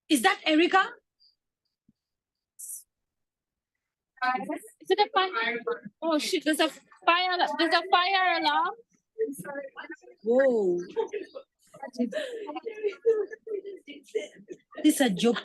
Is that Erica? Is it a fire? Oh shit! There's a fire. There's a fire alarm. Whoa. This is a joke.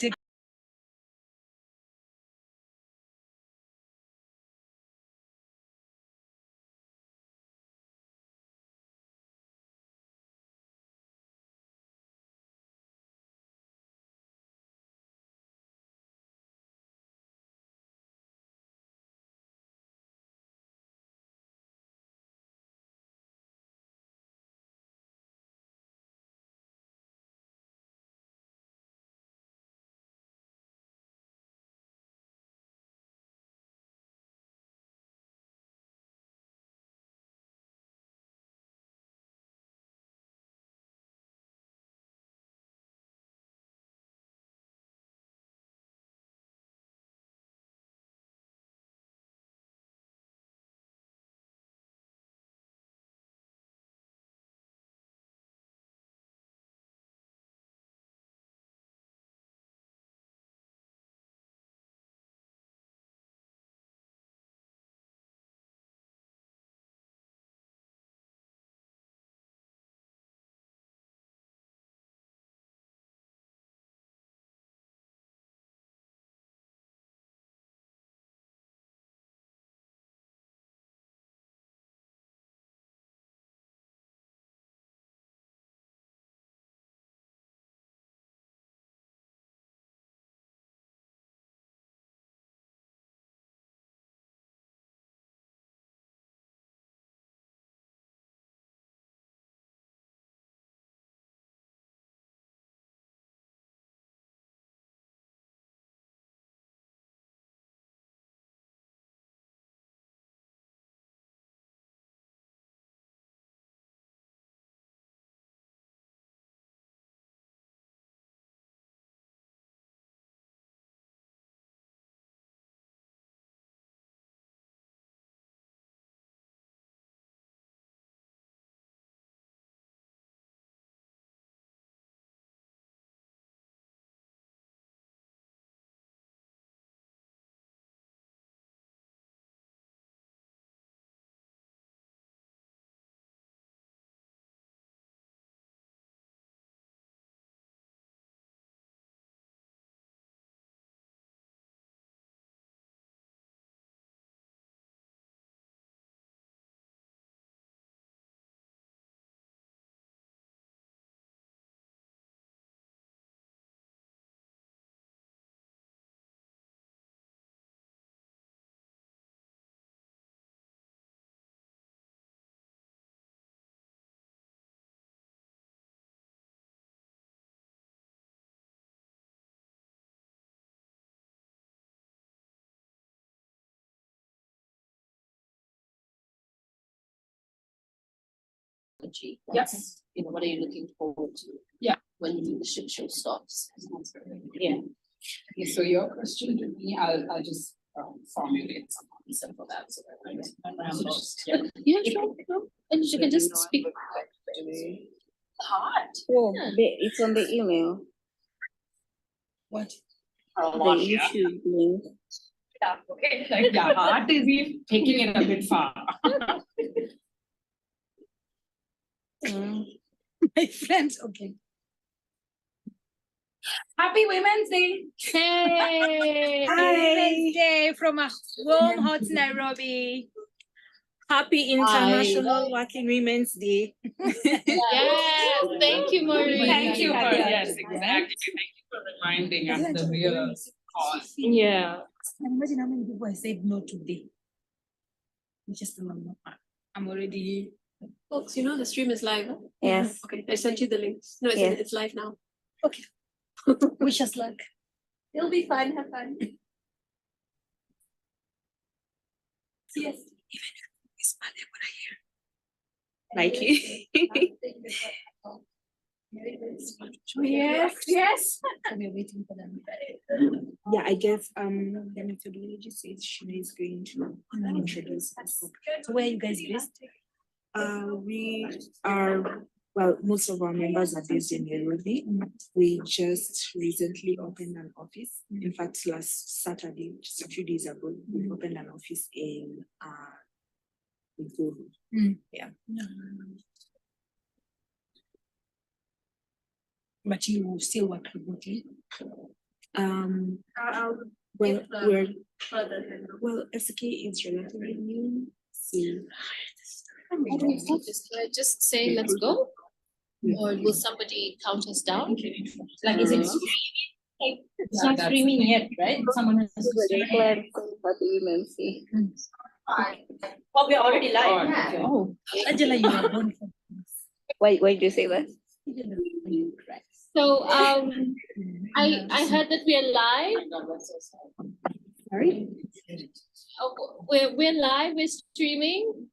Yes. You know, what are you looking forward to? Yeah. When the shit show stops. Yeah. Okay, so your question to me, I'll just formulate some answer for that. So Yeah, sure. And you can just speak. Hot. Oh, it's on the email. What? The YouTube link. Yeah, okay. Like, yeah, art is taking it a bit far. My friends, okay. Happy Women's Day. Hey. Women's Day from a warm, hot Nairobi. Happy International Working Women's Day. Yes. Thank you, Marie. Thank you for, yes, exactly. Thank you for reminding us the real cause. Yeah. Imagine how many people I said no today. I'm already. Folks, you know the stream is live. Huh? Yes. Okay, I sent you the links. No, Yes. it's live now. Okay. Wish us luck. It'll be fun. Have fun. Yes. Nike. Yes, yes. We're waiting for them. Yeah, I guess the methodology says she is going to introduce us. So where are you guys based? We are well, most of our members are based in Nairobi. We just recently opened an office. In fact, last Saturday, just a few days ago, we opened an office in Uganda. Yeah. But you still work remotely? I'll Well, give the we're further than well, SK is relatively new, so Just say let's go, or will somebody count us down? Like, is it it's not streaming yet, right? Someone has to stream. What the women see. Oh, we're already live. Yeah. Oh, Angela, you are born for Why did you say that? So I heard that we are live. sorry. Oh, we're live. We're streaming.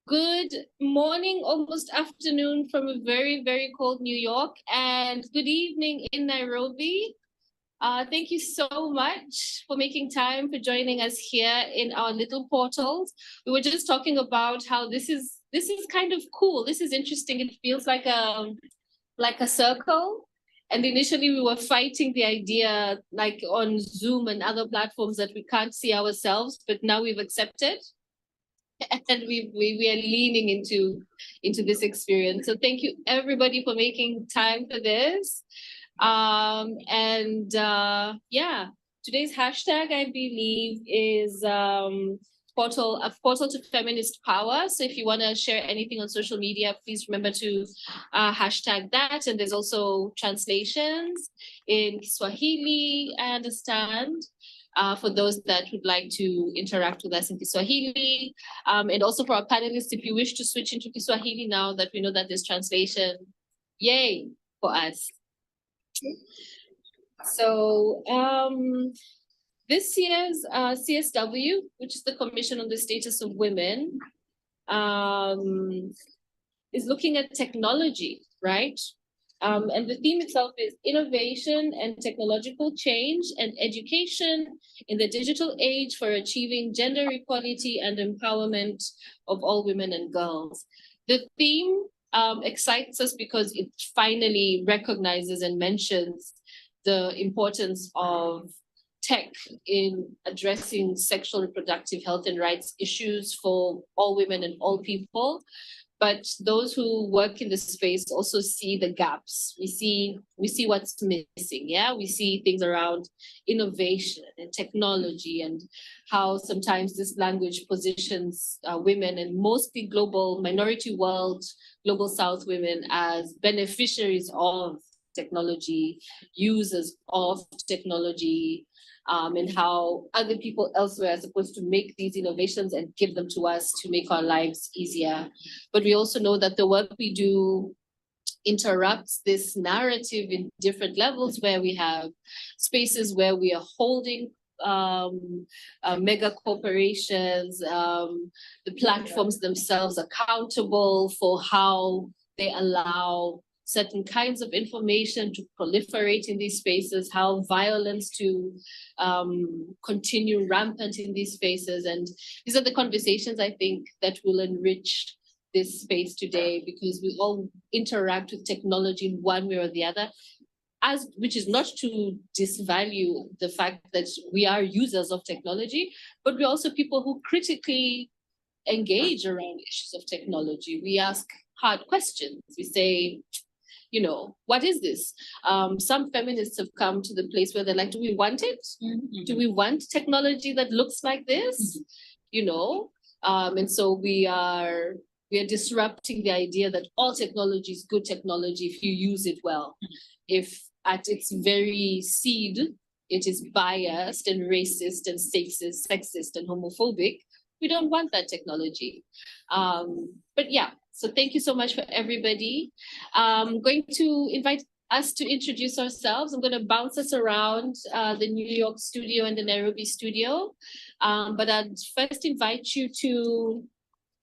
Good morning, almost afternoon from a very, very cold New York, and good evening in Nairobi. Thank you so much for making time for joining us here in our little portals. We were just talking about how this is kind of cool. This is interesting. It feels like a circle. And initially we were fighting the idea, like on Zoom and other platforms, that we can't see ourselves, but now we've accepted. And we are leaning into this experience. So thank you everybody for making time for this. Yeah, today's hashtag, I believe, is portal to feminist power. So if you want to share anything on social media, please remember to hashtag that. And there's also translations in Kiswahili, I understand. For those that would like to interact with us in Kiswahili. And also for our panelists, if you wish to switch into Kiswahili now that we know that there's translation, yay for us. So this year's CSW, which is the Commission on the Status of Women, is looking at technology, right? And the theme itself is innovation and technological change and education in the digital age for achieving gender equality and empowerment of all women and girls. The theme excites us because it finally recognizes and mentions the importance of tech in addressing sexual reproductive health and rights issues for all women and all people. But those who work in this space also see the gaps. We see what's missing. Yeah, we see things around innovation and technology, and how sometimes this language positions women, and mostly global minority world, global South women, as beneficiaries of technology, users of technology, and how other people elsewhere are supposed to make these innovations and give them to us to make our lives easier. But we also know that the work we do interrupts this narrative in different levels, where we have spaces where we are holding mega corporations, the platforms themselves accountable for how they allow certain kinds of information to proliferate in these spaces, how violence to continue rampant in these spaces. And these are the conversations, I think, that will enrich this space today, because we all interact with technology in one way or the other, which is not to disvalue the fact that we are users of technology, but we're also people who critically engage around issues of technology. We ask hard questions. We say, what is this? Some feminists have come to the place where they're like, do we want it? Mm-hmm. Do we want technology that looks like this? Mm-hmm. And so we are disrupting the idea that all technology is good technology if you use it well. Mm-hmm. If at its very seed, it is biased and racist and sexist and homophobic, we don't want that technology. But yeah. So thank you so much for everybody. I'm going to invite us to introduce ourselves. I'm going to bounce us around the New York studio and the Nairobi studio. But I'd first invite you to,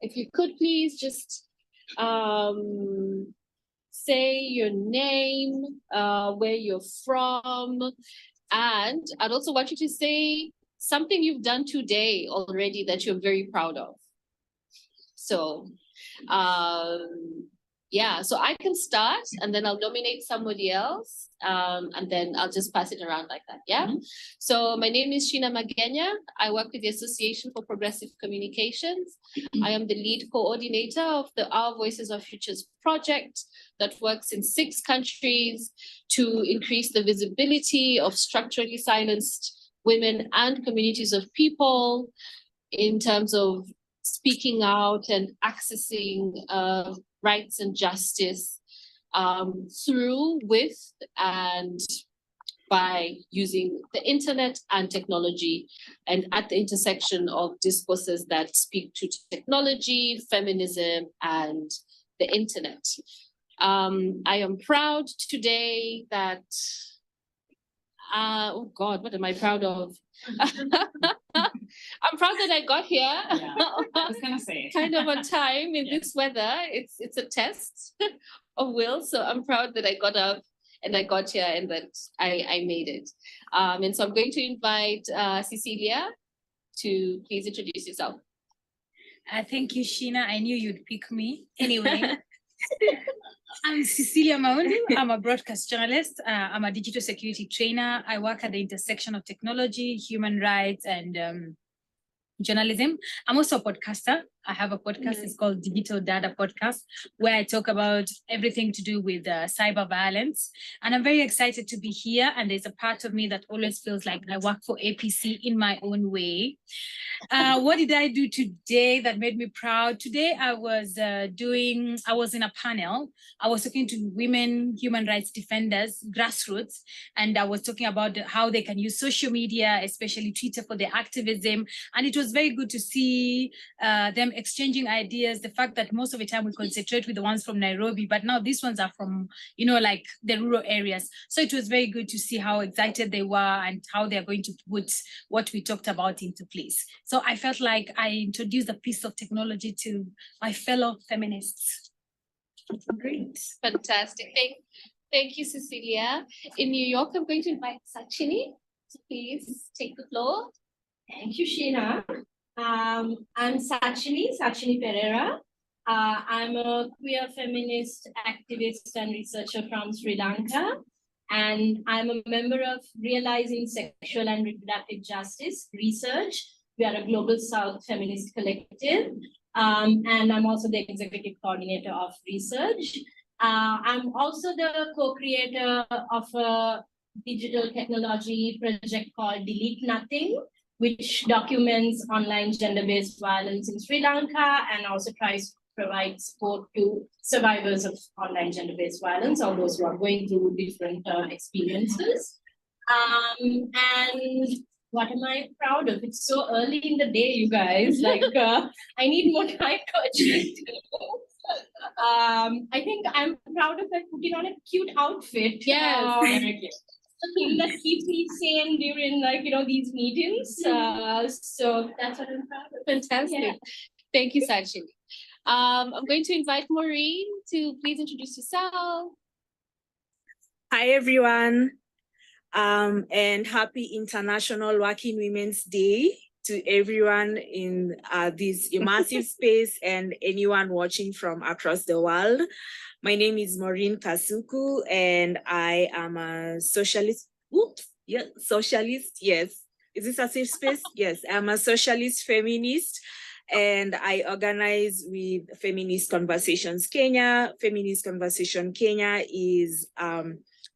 if you could please just say your name, where you're from. And I'd also want you to say something you've done today already that you're very proud of. So Yeah, so I can start and then I'll nominate somebody else, and then I'll just pass it around like that. Yeah. So my name is Sheena Magenya. I work with the Association for Progressive Communications. I am the lead coordinator of the Our Voices of Futures project that works in 6 countries to increase the visibility of structurally silenced women and communities of people in terms of speaking out and accessing rights and justice through, with, and by using the internet and technology, and at the intersection of discourses that speak to technology, feminism, and the internet. I am proud today that, oh God, what am I proud of? I'm proud that I got here. Yeah, I was gonna say. Kind of on time in this weather. It's a test of will. So I'm proud that I got up and I got here and that I made it. And so I'm going to invite Cecilia to please introduce yourself. Thank you, Sheena. I knew you'd pick me. Anyway, I'm Cecilia Maundu. I'm a broadcast journalist. I'm a digital security trainer. I work at the intersection of technology, human rights, and journalism. I'm also a podcaster. I have a podcast. It's called Digital Data Podcast, where I talk about everything to do with cyber violence. And I'm very excited to be here. And there's a part of me that always feels like I work for APC in my own way. What did I do today that made me proud? Today I was in a panel. I was talking to women human rights defenders, grassroots, and I was talking about how they can use social media, especially Twitter, for their activism. And it was very good to see them exchanging ideas. The fact that most of the time we concentrate with the ones from Nairobi, but now these ones are from, like the rural areas. So it was very good to see how excited they were and how they're going to put what we talked about into place. So I felt like I introduced a piece of technology to my fellow feminists. Great. Fantastic. Thank you, Cecilia. In New York, I'm going to invite Sachini to please take the floor. Thank you, Sheena. I'm Sachini Pereira. I'm a queer feminist activist and researcher from Sri Lanka. And I'm a member of Realizing Sexual and Reproductive Justice Research. We are a Global South feminist collective. And I'm also the executive coordinator of research. I'm also the co-creator of a digital technology project called Delete Nothing, which documents online gender-based violence in Sri Lanka and also tries to provide support to survivors of online gender-based violence, or those who are going through different experiences. And what am I proud of? It's so early in the day, you guys. Like, I need more time to achieve. I think I'm proud of like putting on a cute outfit. Yes. The thing that keeps me sane during these meetings. So that's what I'm proud of. Fantastic. Yeah. Thank you, Sachini. I'm going to invite Maureen to please introduce yourself. Hi, everyone. And happy International Working Women's Day to everyone in this immersive space and anyone watching from across the world. My name is Maureen Kasuku, and I am a socialist. Socialist, yes. Is this a safe space? Yes, I'm a socialist feminist, and I organize with Feminist Conversations Kenya. Feminist Conversation Kenya is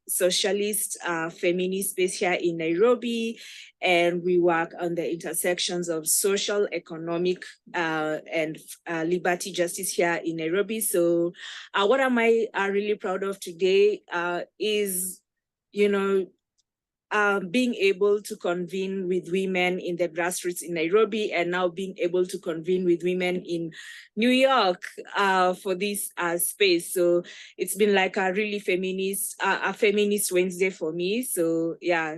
socialist feminist space here in Nairobi, and we work on the intersections of social, economic, and liberty justice here in Nairobi. So what am I really proud of today is, being able to convene with women in the grassroots in Nairobi, and now being able to convene with women in New York for this space. So it's been like a really feminist Wednesday for me. So yeah,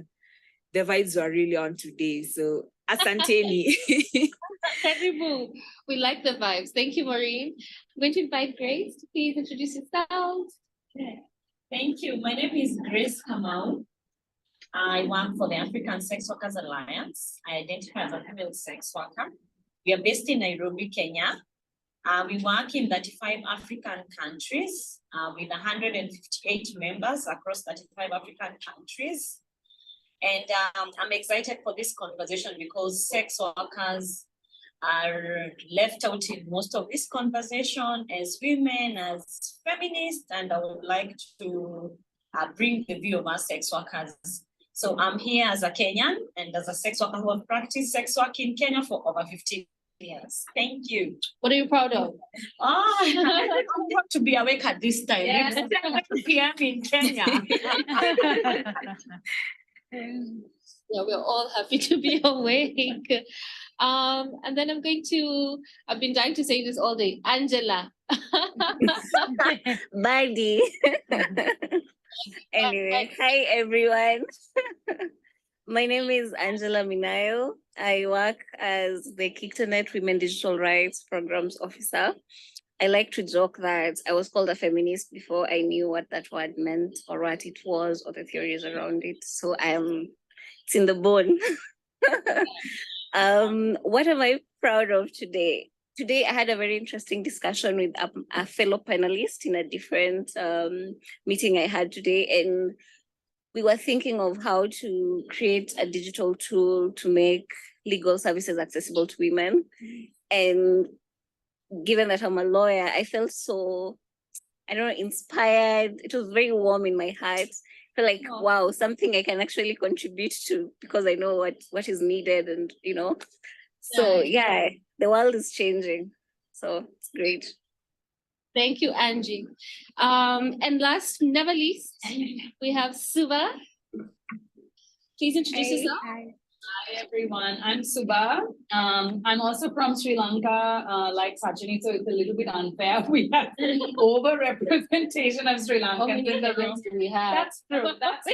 the vibes were really on today. So asanteni. Terrible. We like the vibes. Thank you, Maureen. I'm going to invite Grace to please introduce yourself. Okay. Thank you. My name is Grace Kamau. I work for the African Sex Workers Alliance. I identify as a female sex worker. We are based in Nairobi, Kenya. We work in 35 African countries with 158 members across 35 African countries. And I'm excited for this conversation because sex workers are left out in most of this conversation as women, as feminists, and I would like to bring the view of our sex workers. So I'm here as a Kenyan and as a sex worker who have practiced sex work in Kenya for over 15 years. Thank you. What are you proud of? I'm proud to be awake at this time. Yes. It's 7 p.m. in Kenya. Yeah, we're all happy to be awake. And then I've been dying to say this all day. Angela. Buddy. Anyway, hi everyone. My name is Angela Minayo. I work as the Kiktonet Women Digital Rights Programs Officer. I like to joke that I was called a feminist before I knew what that word meant or what it was or the theories around it. So it's in the bone. What am I proud of today? Today, I had a very interesting discussion with a fellow panelist in a different meeting I had today. And we were thinking of how to create a digital tool to make legal services accessible to women. And given that I'm a lawyer, I felt so, inspired. It was very warm in my heart. I feel like, wow, something I can actually contribute to because I know what is needed and, So yeah, the world is changing. So it's great. Thank you, Angie. And last, never least, we have Suba. Please introduce yourself. Hi everyone, I'm Subha. I'm also from Sri Lanka, like Sachini, so it's a little bit unfair. We have over-representation of Sri Lankans in the room. Do we have? That's true. That's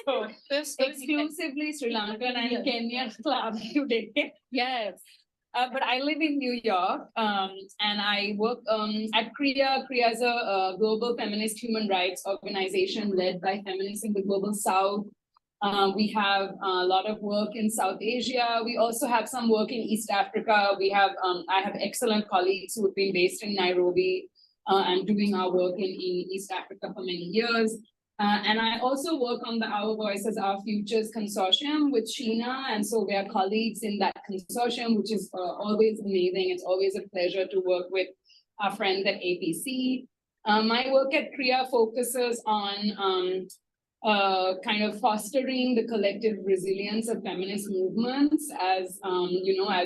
true. So exclusively Sri Lankan and Kenyan club today. Yes. But I live in New York, and I work at CREA. CREA is a global feminist human rights organization led by feminists in the global South. We have a lot of work in South Asia. We also have some work in East Africa. I have excellent colleagues who have been based in Nairobi and doing our work in East Africa for many years. And I also work on the Our Voices, Our Futures consortium with Sheena. And so we are colleagues in that consortium, which is always amazing. It's always a pleasure to work with our friends at APC. My work at CREA focuses on kind of fostering the collective resilience of feminist movements as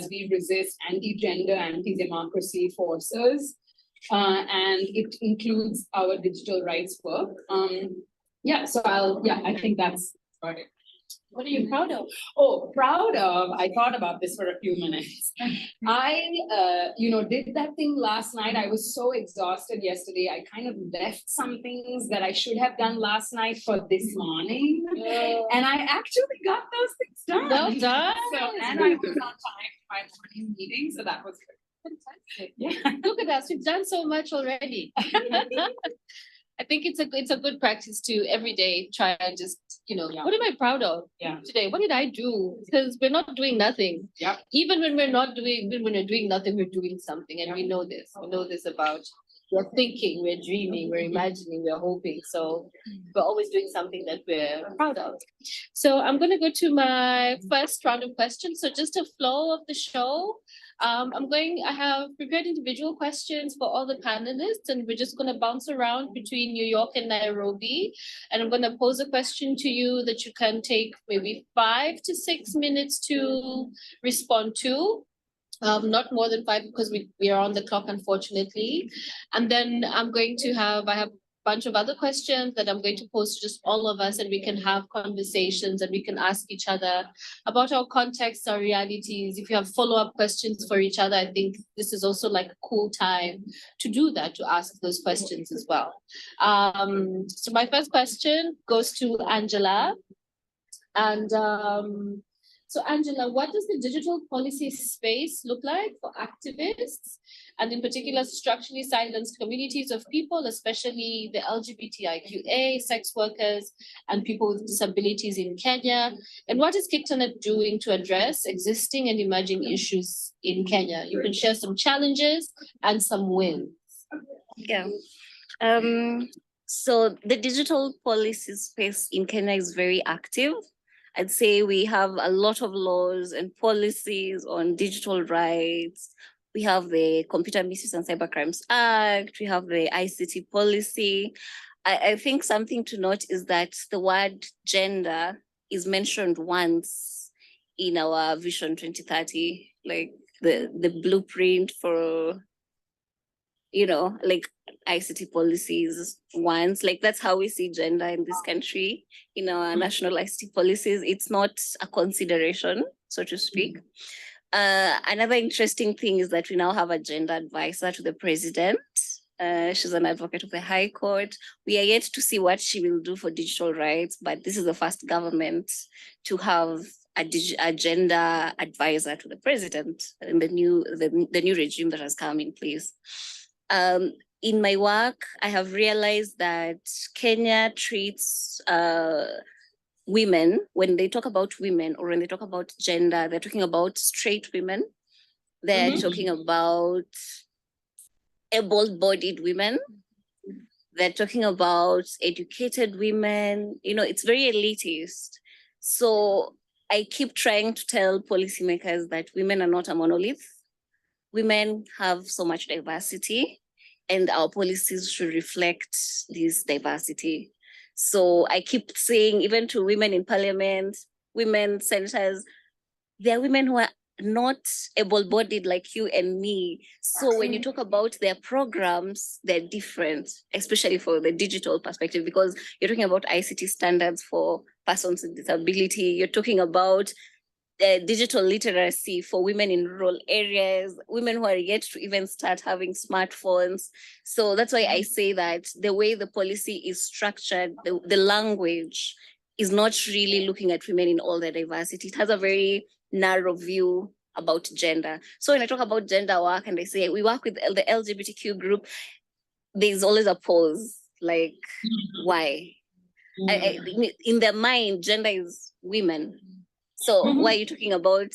we resist anti-gender, anti-democracy forces. And it includes our digital rights work. I think that's about it. What are you proud of? Oh, proud of, I thought about this for a few minutes. I, did that thing last night. I was so exhausted yesterday. I kind of left some things that I should have done last night for this morning. And I actually got those things done. Well done. And I was on time for my morning meeting, so that was good. Fantastic. Yeah. Look at us, we've done so much already. I think it's a good practice to every day try and just, what am I proud of today? What did I do? Because we're not doing nothing. Yeah. Even when we're doing nothing, we're doing something. And we know this. We know this about we're thinking, we're dreaming, we're imagining, we're hoping. So we're always doing something that we're proud of. So I'm going to go to my first round of questions. So just a flow of the show. I have prepared individual questions for all the panelists, and we're just going to bounce around between New York and Nairobi. And I'm going to pose a question to you that you can take maybe 5 to 6 minutes to respond to. Not more than 5 because we are on the clock, unfortunately. And then I have a bunch of other questions that I'm going to pose to just all of us, and we can have conversations and we can ask each other about our contexts, our realities. If you have follow-up questions for each other, I think this is also like a cool time to do that, to ask those questions as well. So my first question goes to Angela. And So Angela, what does the digital policy space look like for activists and in particular structurally silenced communities of people, especially the LGBTIQA, sex workers, and people with disabilities in Kenya? And what is KicTanet doing to address existing and emerging issues in Kenya? You can share some challenges and some wins. Yeah. So the digital policy space in Kenya is very active. I'd say we have a lot of laws and policies on digital rights. We have the Computer Misuse and Cybercrimes Act. We have the ICT policy. I think something to note is that the word gender is mentioned once in our Vision 2030, like the blueprint for, like ICT policies once. Like that's how we see gender in this country, in our national ICT policies. It's not a consideration, so to speak. Another interesting thing is that we now have a gender advisor to the president. She's an advocate of the High Court. We are yet to see what she will do for digital rights, but this is the first government to have a gender advisor to the president in the new regime that has come in place. In my work, I have realized that Kenya treats women, when they talk about women or when they talk about gender, they're talking about straight women. They're talking about able-bodied women. They're talking about educated women. It's very elitist. So I keep trying to tell policymakers that women are not a monolith. Women have so much diversity, and our policies should reflect this diversity. So I keep saying, even to women in parliament, women senators, there are women who are not able-bodied like you and me. So when you talk about their programs, they're different, especially for the digital perspective, because you're talking about ICT standards for persons with disability. You're talking about digital literacy for women in rural areas, women who are yet to even start having smartphones. So that's why I say that the way the policy is structured, the language is not really looking at women in all their diversity. It has a very narrow view about gender. So when I talk about gender work and I say we work with the LGBTQ group, there's always a pause, like, why? In their mind, gender is women. So why are you talking about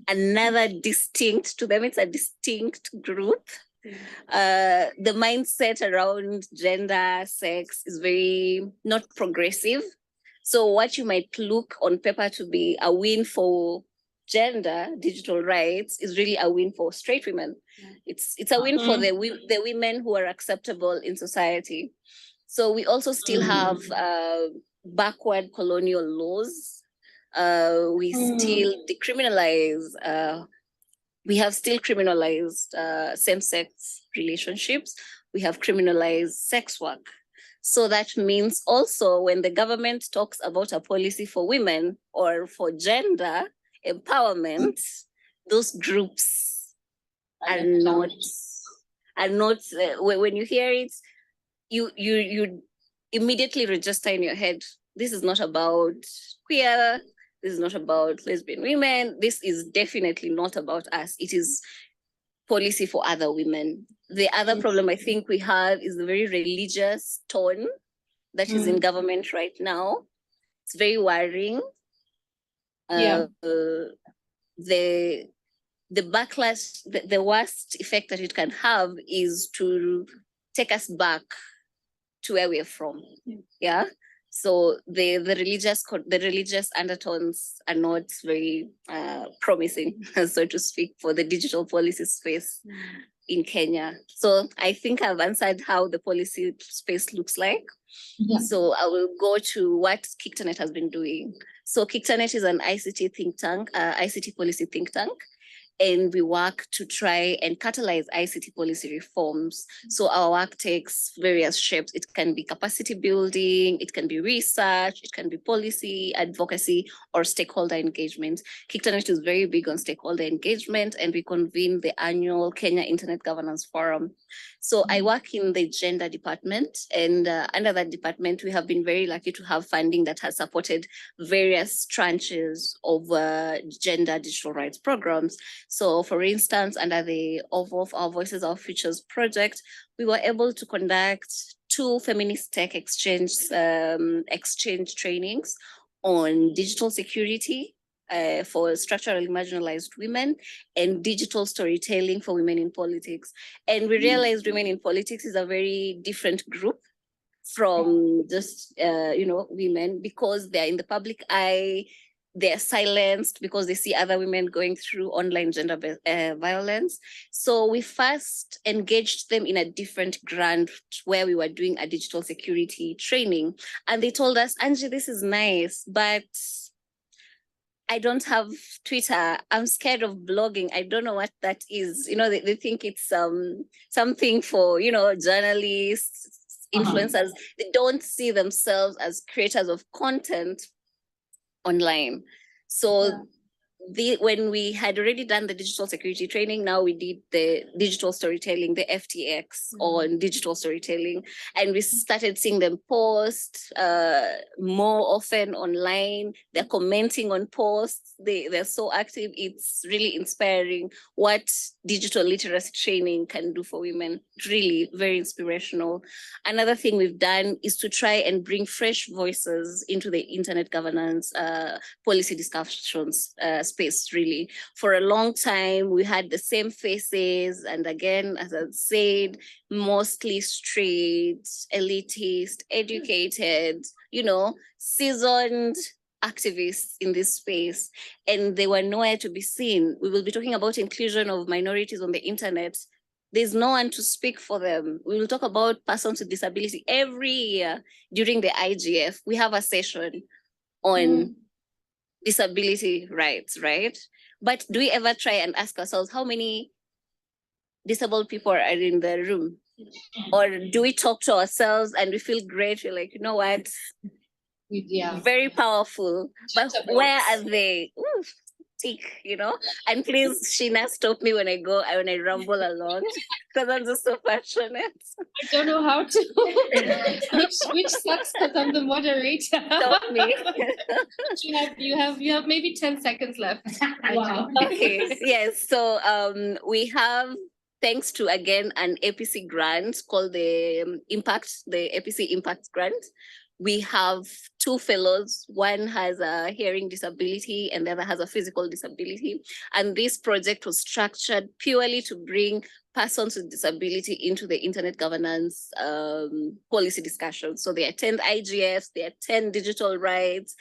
another distinct, to them it's a distinct group? The mindset around gender, sex is very not progressive. So what you might look on paper to be a win for gender, digital rights, is really a win for straight women. It's a win for the women who are acceptable in society. So we also still have backward colonial laws. We still decriminalize, we have still criminalized same-sex relationships. We have criminalized sex work. So that means also when the government talks about a policy for women or for gender empowerment, those groups are not, when you hear it, you immediately register in your head, this is not about queer, this is not about lesbian women, this is definitely not about us. It is policy for other women. The other problem I think we have is the very religious tone that is in government right now. It's very worrying. The backlash, the worst effect that it can have is to take us back to where we're from. Yeah. So the religious undertones are not very promising, so to speak, for the digital policy space in Kenya. So I think I've answered how the policy space looks like. So I will go to what KicTanet has been doing. So KicTanet is an ICT think tank, ICT policy think tank. and we work to try and catalyze ICT policy reforms. So our work takes various shapes. It can be capacity building, it can be research, it can be policy, advocacy, or stakeholder engagement. KICTANET is very big on stakeholder engagement, and we convene the annual Kenya Internet Governance Forum. So I work in the gender department, and under that department, we have been very lucky to have funding that has supported various tranches of gender digital rights programs. So for instance, under the OVOF, Our Voices, Our Futures project, we were able to conduct 2 feminist tech exchange trainings on digital security for structurally marginalized women and digital storytelling for women in politics. And we realized women in politics is a very different group from just, women, because they're in the public eye. They're silenced because they see other women going through online gender violence. So we first engaged them in a different grant where we were doing a digital security training. And they told us, Angie, this is nice, but I don't have Twitter. I'm scared of blogging. I don't know what that is. They think it's something for, journalists, influencers. They don't see themselves as creators of content online. So when we had already done the digital security training, now we did the digital storytelling, the FTX on digital storytelling, and we started seeing them post more often online. They're commenting on posts. They're so active. It's really inspiring what digital literacy training can do for women. Really very inspirational. Another thing we've done is to try and bring fresh voices into the internet governance policy discussions space, really. For a long time, we had the same faces. And again, as I said, mostly straight, elitist, educated, seasoned activists in this space, and they were nowhere to be seen. We will be talking about inclusion of minorities on the internet. There's no one to speak for them. We will talk about persons with disability every year during the IGF. We have a session on disability rights, right? But do we ever try and ask ourselves how many disabled people are in the room? Or do we talk to ourselves and we feel great? We're like, you know what? Very powerful. But where are they? Ooh, tick, And please, Sheena, stop me when I ramble a lot, because I'm just so passionate. I don't know how to. which sucks because I'm the moderator. Stop me. You have maybe 10 seconds left. Wow. Okay. Yes. So we have, thanks to again an APC grant called the APC Impact Grant. We have 2 fellows. One has a hearing disability and the other has a physical disability. And this project was structured purely to bring persons with disability into the internet governance policy discussions. So they attend IGFs, they attend digital rights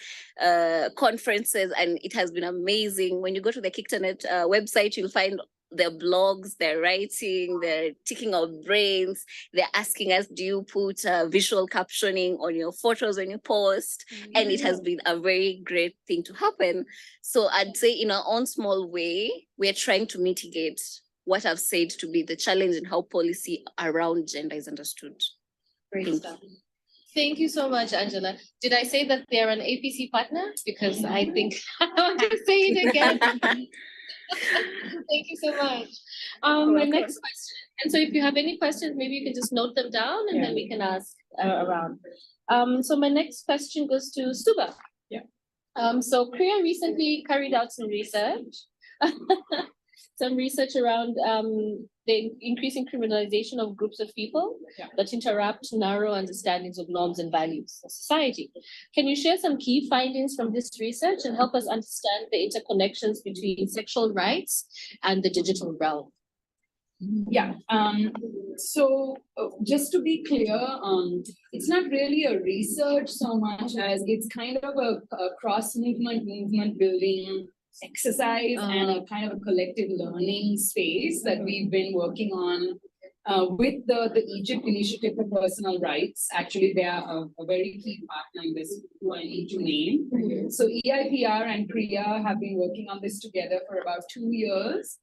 conferences, and it has been amazing. When you go to the KICTANET website, you'll find their blogs, they're writing, they're ticking our brains. They're asking us, do you put visual captioning on your photos when you post? And it has been a very great thing to happen. So I'd say in our own small way, we're trying to mitigate what I've said to be the challenge in how policy around gender is understood. Great stuff. Thank you so much, Angela. Did I say that they're an APC partner? Because I think I want to say it again. Thank you so much. My next question, and so if you have any questions, maybe you can just note them down and then we can ask around. So my next question goes to Suba. So Kriya recently carried out some research, around the increasing criminalization of groups of people that interrupt narrow understandings of norms and values of society. Can you share some key findings from this research and help us understand the interconnections between sexual rights and the digital realm? Yeah. So just to be clear, it's not really a research so much as it's kind of a movement building exercise and a kind of a collective learning space that we've been working on with the Egypt Initiative for Personal Rights. Actually, they are a very key partner in this who I need to name. So EIPR and Kriya have been working on this together for about 2 years.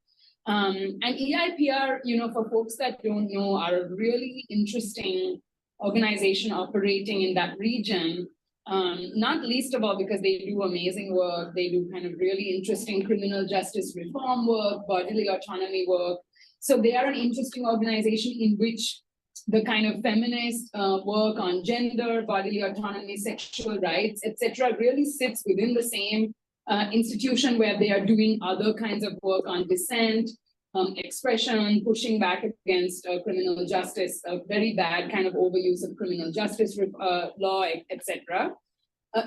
And EIPR, for folks that don't know, are a really interesting organization operating in that region. Not least of all because they do amazing work. They do kind of really interesting criminal justice reform work, bodily autonomy work. So they are an interesting organization in which the kind of feminist work on gender, bodily autonomy, sexual rights, etc., really sits within the same institution where they are doing other kinds of work on dissent, expression, pushing back against criminal justice, very bad kind of overuse of criminal justice law, etc.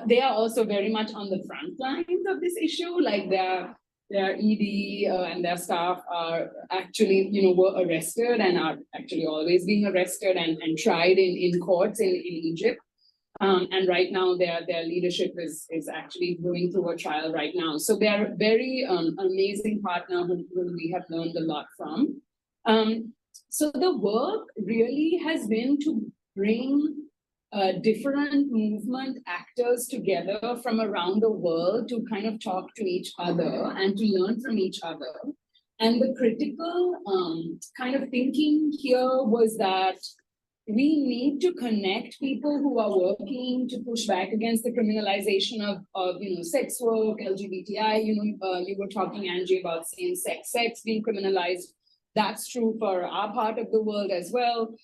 They are also very much on the front lines of this issue, like their ED and their staff are actually, were arrested and are actually always being arrested and tried in courts in Egypt. And right now their leadership is actually going through a trial right now. So they are a very amazing partner who we have learned a lot from. So the work really has been to bring different movement actors together from around the world to kind of talk to each other and to learn from each other. And the critical kind of thinking here was that we need to connect people who are working to push back against the criminalization of sex work, LGBTI. You were talking, Angie, about same-sex sex being criminalized. That's true for our part of the world as well.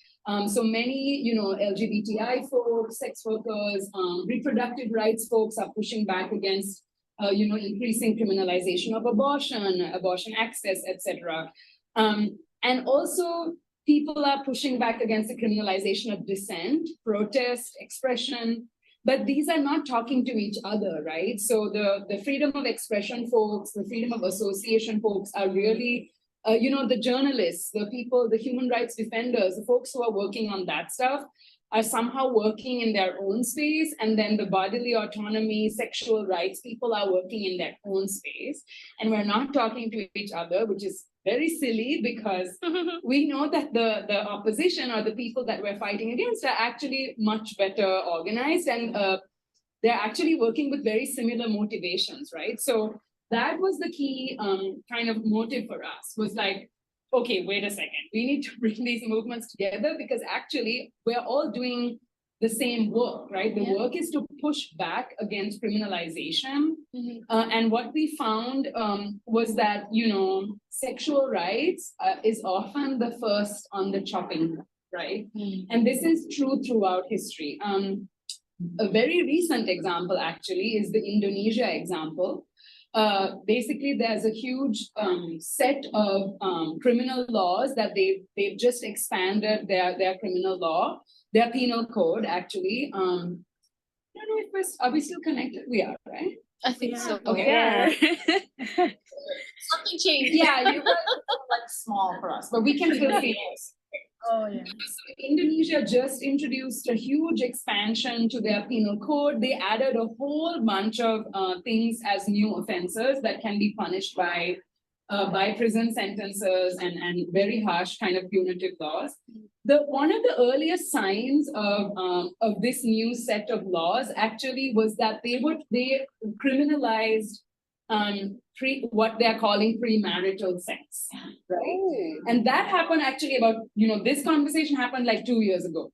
So many, LGBTI folks, sex workers, reproductive rights folks are pushing back against, increasing criminalization of abortion access, etc. And also, people are pushing back against the criminalization of dissent, protest, expression, but these are not talking to each other, right? So the freedom of expression folks, the freedom of association folks are really, the journalists, the people, the human rights defenders, the folks who are working on that stuff are somehow working in their own space. And then the bodily autonomy, sexual rights, people are working in their own space. And we're not talking to each other, which is very silly because we know that the opposition or the people that we're fighting against are actually much better organized and they're actually working with very similar motivations, right? So that was the key kind of motive for us, was like, okay, wait a second, we need to bring these movements together because actually we're all doing the same work, right? The work is to push back against criminalization. And what we found was that, sexual rights is often the first on the chopping block, right? And this is true throughout history. A very recent example actually is the Indonesia example. Basically, there's a huge set of criminal laws that they've just expanded their criminal law, their penal code actually. I don't know if are we still connected? We are, right? I think so. Okay. Yeah. Something changed. Yeah, you guys are like small for us, but we can still see you. Oh, yeah. So Indonesia just introduced a huge expansion to their penal code. They added a whole bunch of things as new offenses that can be punished by prison sentences and very harsh kind of punitive laws. One of the earliest signs of this new set of laws actually was that they criminalized what they're calling premarital sex, right? And that happened actually about, this conversation happened like 2 years ago.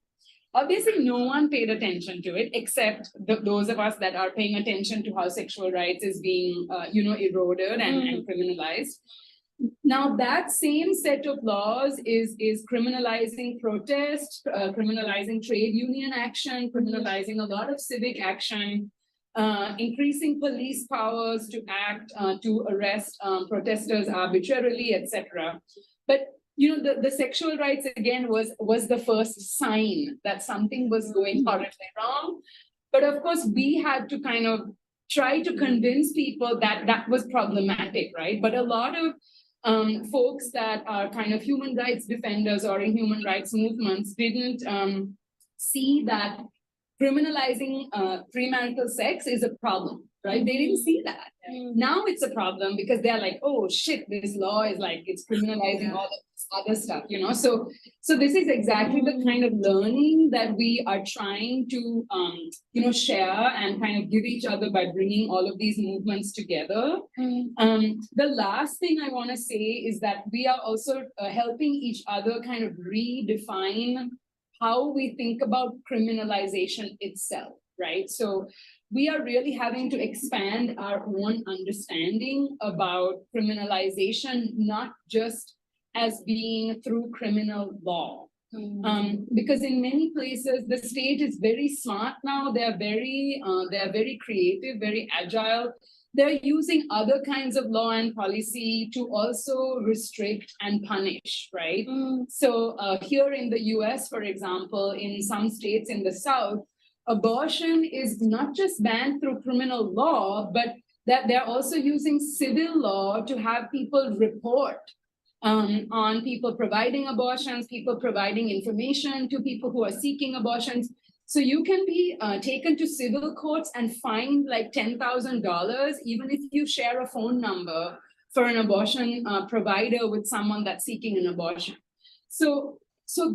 Obviously, no one paid attention to it except those of us that are paying attention to how sexual rights is being, eroded and criminalized. Now, that same set of laws is criminalizing protest, criminalizing trade union action, criminalizing a lot of civic action, increasing police powers to act, to arrest protesters arbitrarily, etc. But the sexual rights again was the first sign that something was going horribly wrong. But of course, we had to kind of try to convince people that that was problematic, right? But a lot of folks that are kind of human rights defenders or in human rights movements didn't see that criminalizing premarital sex is a problem, right? They didn't see that. Now it's a problem because they're like, oh shit, this law is like, it's criminalizing all of this other stuff, So this is exactly the kind of learning that we are trying to, share and kind of give each other by bringing all of these movements together. The last thing I want to say is that we are also helping each other kind of redefine how we think about criminalization itself, right? So we are really having to expand our own understanding about criminalization, not just as being through criminal law. Because in many places, the state is very smart now. They're very creative, very agile. They're using other kinds of law and policy to also restrict and punish, right? So here in the US, for example, in some states in the South, abortion is not just banned through criminal law, but that they're also using civil law to have people report on people providing abortions, people providing information to people who are seeking abortions. So you can be taken to civil courts and fined like $10,000, even if you share a phone number for an abortion provider with someone that's seeking an abortion. So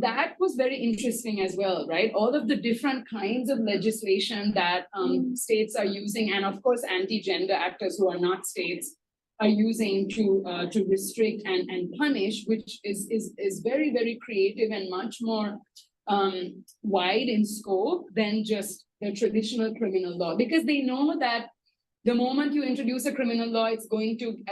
that was very interesting as well, right? All of the different kinds of legislation that states are using, and of course, anti-gender actors who are not states are using to restrict and punish, which is very, very creative and much more wide in scope than just the traditional criminal law, because they know that the moment you introduce a criminal law,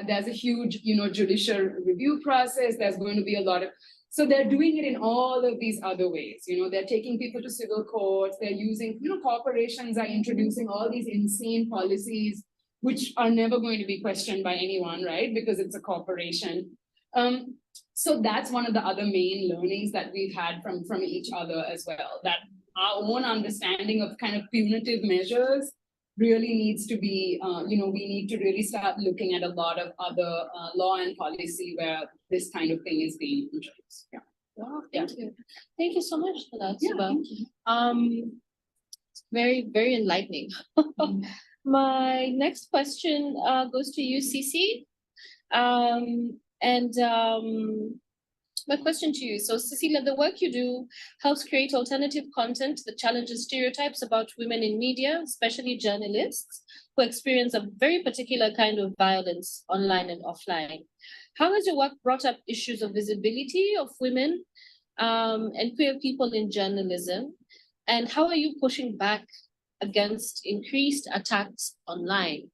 there's a huge, judicial review process. There's going to be a lot of, so they're doing it in all of these other ways. They're taking people to civil courts. They're using, corporations are introducing all these insane policies, which are never going to be questioned by anyone, right? Because it's a corporation. So that's one of the other main learnings that we've had from each other as well, that our own understanding of kind of punitive measures really needs to be, we need to really start looking at a lot of other law and policy where this kind of thing is being introduced. Yeah. Wow, thank you. Thank you so much for that, Suba. Very, very enlightening. My next question goes to you, Cici. My question to you, so Cecilia, the work you do helps create alternative content that challenges stereotypes about women in media, especially journalists, who experience a very particular kind of violence online and offline. How has your work brought up issues of visibility of women and queer people in journalism? And how are you pushing back against increased attacks online?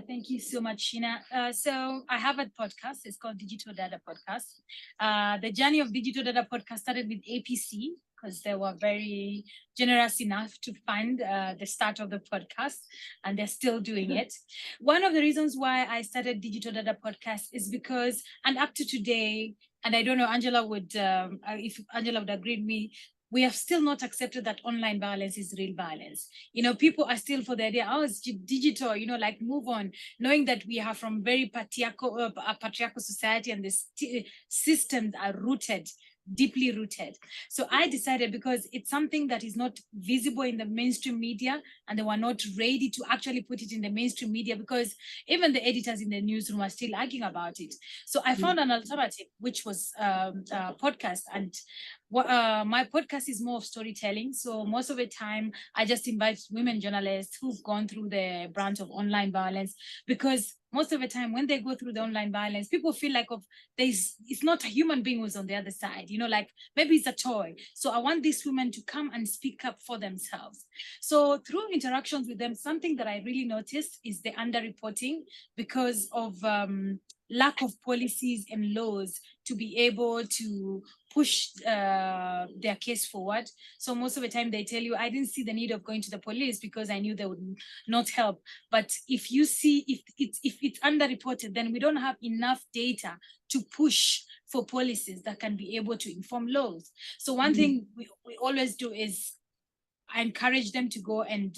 Thank you so much, Sheena. So I have a podcast. It's called Digital Data Podcast. The journey of Digital Data Podcast started with APC because they were very generous enough to fund the start of the podcast, and they're still doing it. One of the reasons why I started Digital Data Podcast is because, and up to today, and I don't know, Angela would, if Angela would agree with me, we have still not accepted that online violence is real violence. People are still for the idea, oh, it's digital, like move on, knowing that we are from very patriarchal society, and the systems are deeply rooted. So I decided, because it's something that is not visible in the mainstream media, and they were not ready to actually put it in the mainstream media, because even the editors in the newsroom are still arguing about it. So I found an alternative, which was a podcast. And my podcast is more of storytelling. So most of the time, I just invite women journalists who've gone through the branch of online violence, because most of the time when they go through the online violence, people feel like it's not a human being who's on the other side, like maybe it's a toy. So I want these women to come and speak up for themselves. So through interactions with them, something that I really noticed is the underreporting, because of lack of policies and laws to be able to push their case forward. So most of the time they tell you, I didn't see the need of going to the police because I knew they would not help. But if you see, if it's underreported, then we don't have enough data to push for policies that can be able to inform laws. So one thing we always do is, I encourage them to go and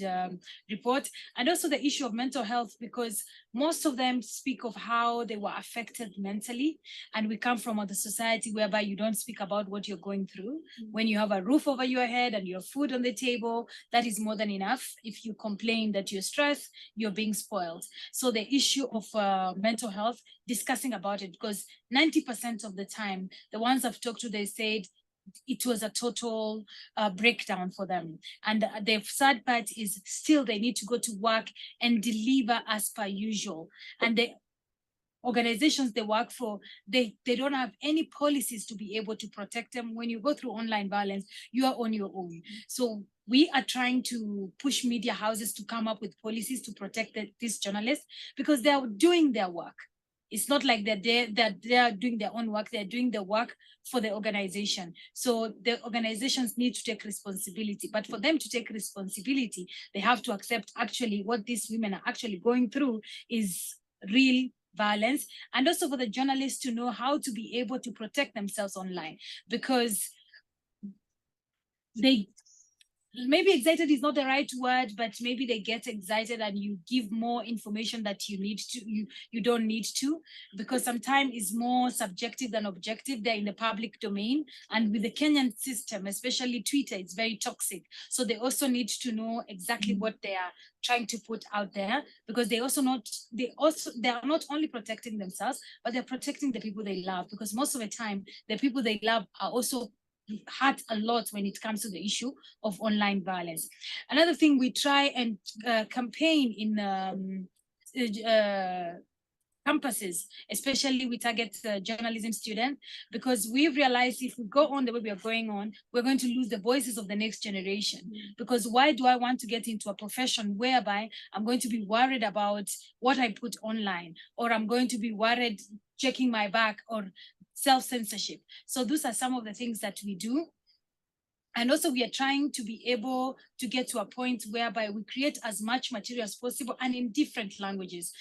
report. And also the issue of mental health, because most of them speak of how they were affected mentally. And we come from a society whereby you don't speak about what you're going through. When you have a roof over your head and your food on the table, that is more than enough. If you complain that you're stressed, you're being spoiled. So the issue of mental health, discussing about it, because 90% of the time, the ones I've talked to, they said it was a total breakdown for them. And the sad part is still they need to go to work and deliver as per usual. And the organizations they work for, they don't have any policies to be able to protect them. When you go through online violence, you are on your own. So we are trying to push media houses to come up with policies to protect these journalists, because they are doing their work. It's not like they are doing their own work, they're doing the work for the organization. So the organizations need to take responsibility, but for them to take responsibility, they have to accept actually what these women are actually going through is real violence, and also for the journalists to know how to be able to protect themselves online, because they maybe excited is not the right word, but maybe they get excited and you give more information that you need to, you don't need to, because sometimes it's more subjective than objective. They're in the public domain, and with the Kenyan system, especially Twitter, it's very toxic. So they also need to know exactly what they are trying to put out there, because they are not only protecting themselves, but they're protecting the people they love, because most of the time the people they love are also hurt a lot when it comes to the issue of online violence. Another thing, we try and campaign in campuses, especially we target journalism students, because we realize if we go on the way we are going on, we're going to lose the voices of the next generation. Because why do I want to get into a profession whereby I'm going to be worried about what I put online, or I'm going to be worried checking my back, or self-censorship? So those are some of the things that we do. And also we are trying to be able to get to a point whereby we create as much material as possible and in different languages.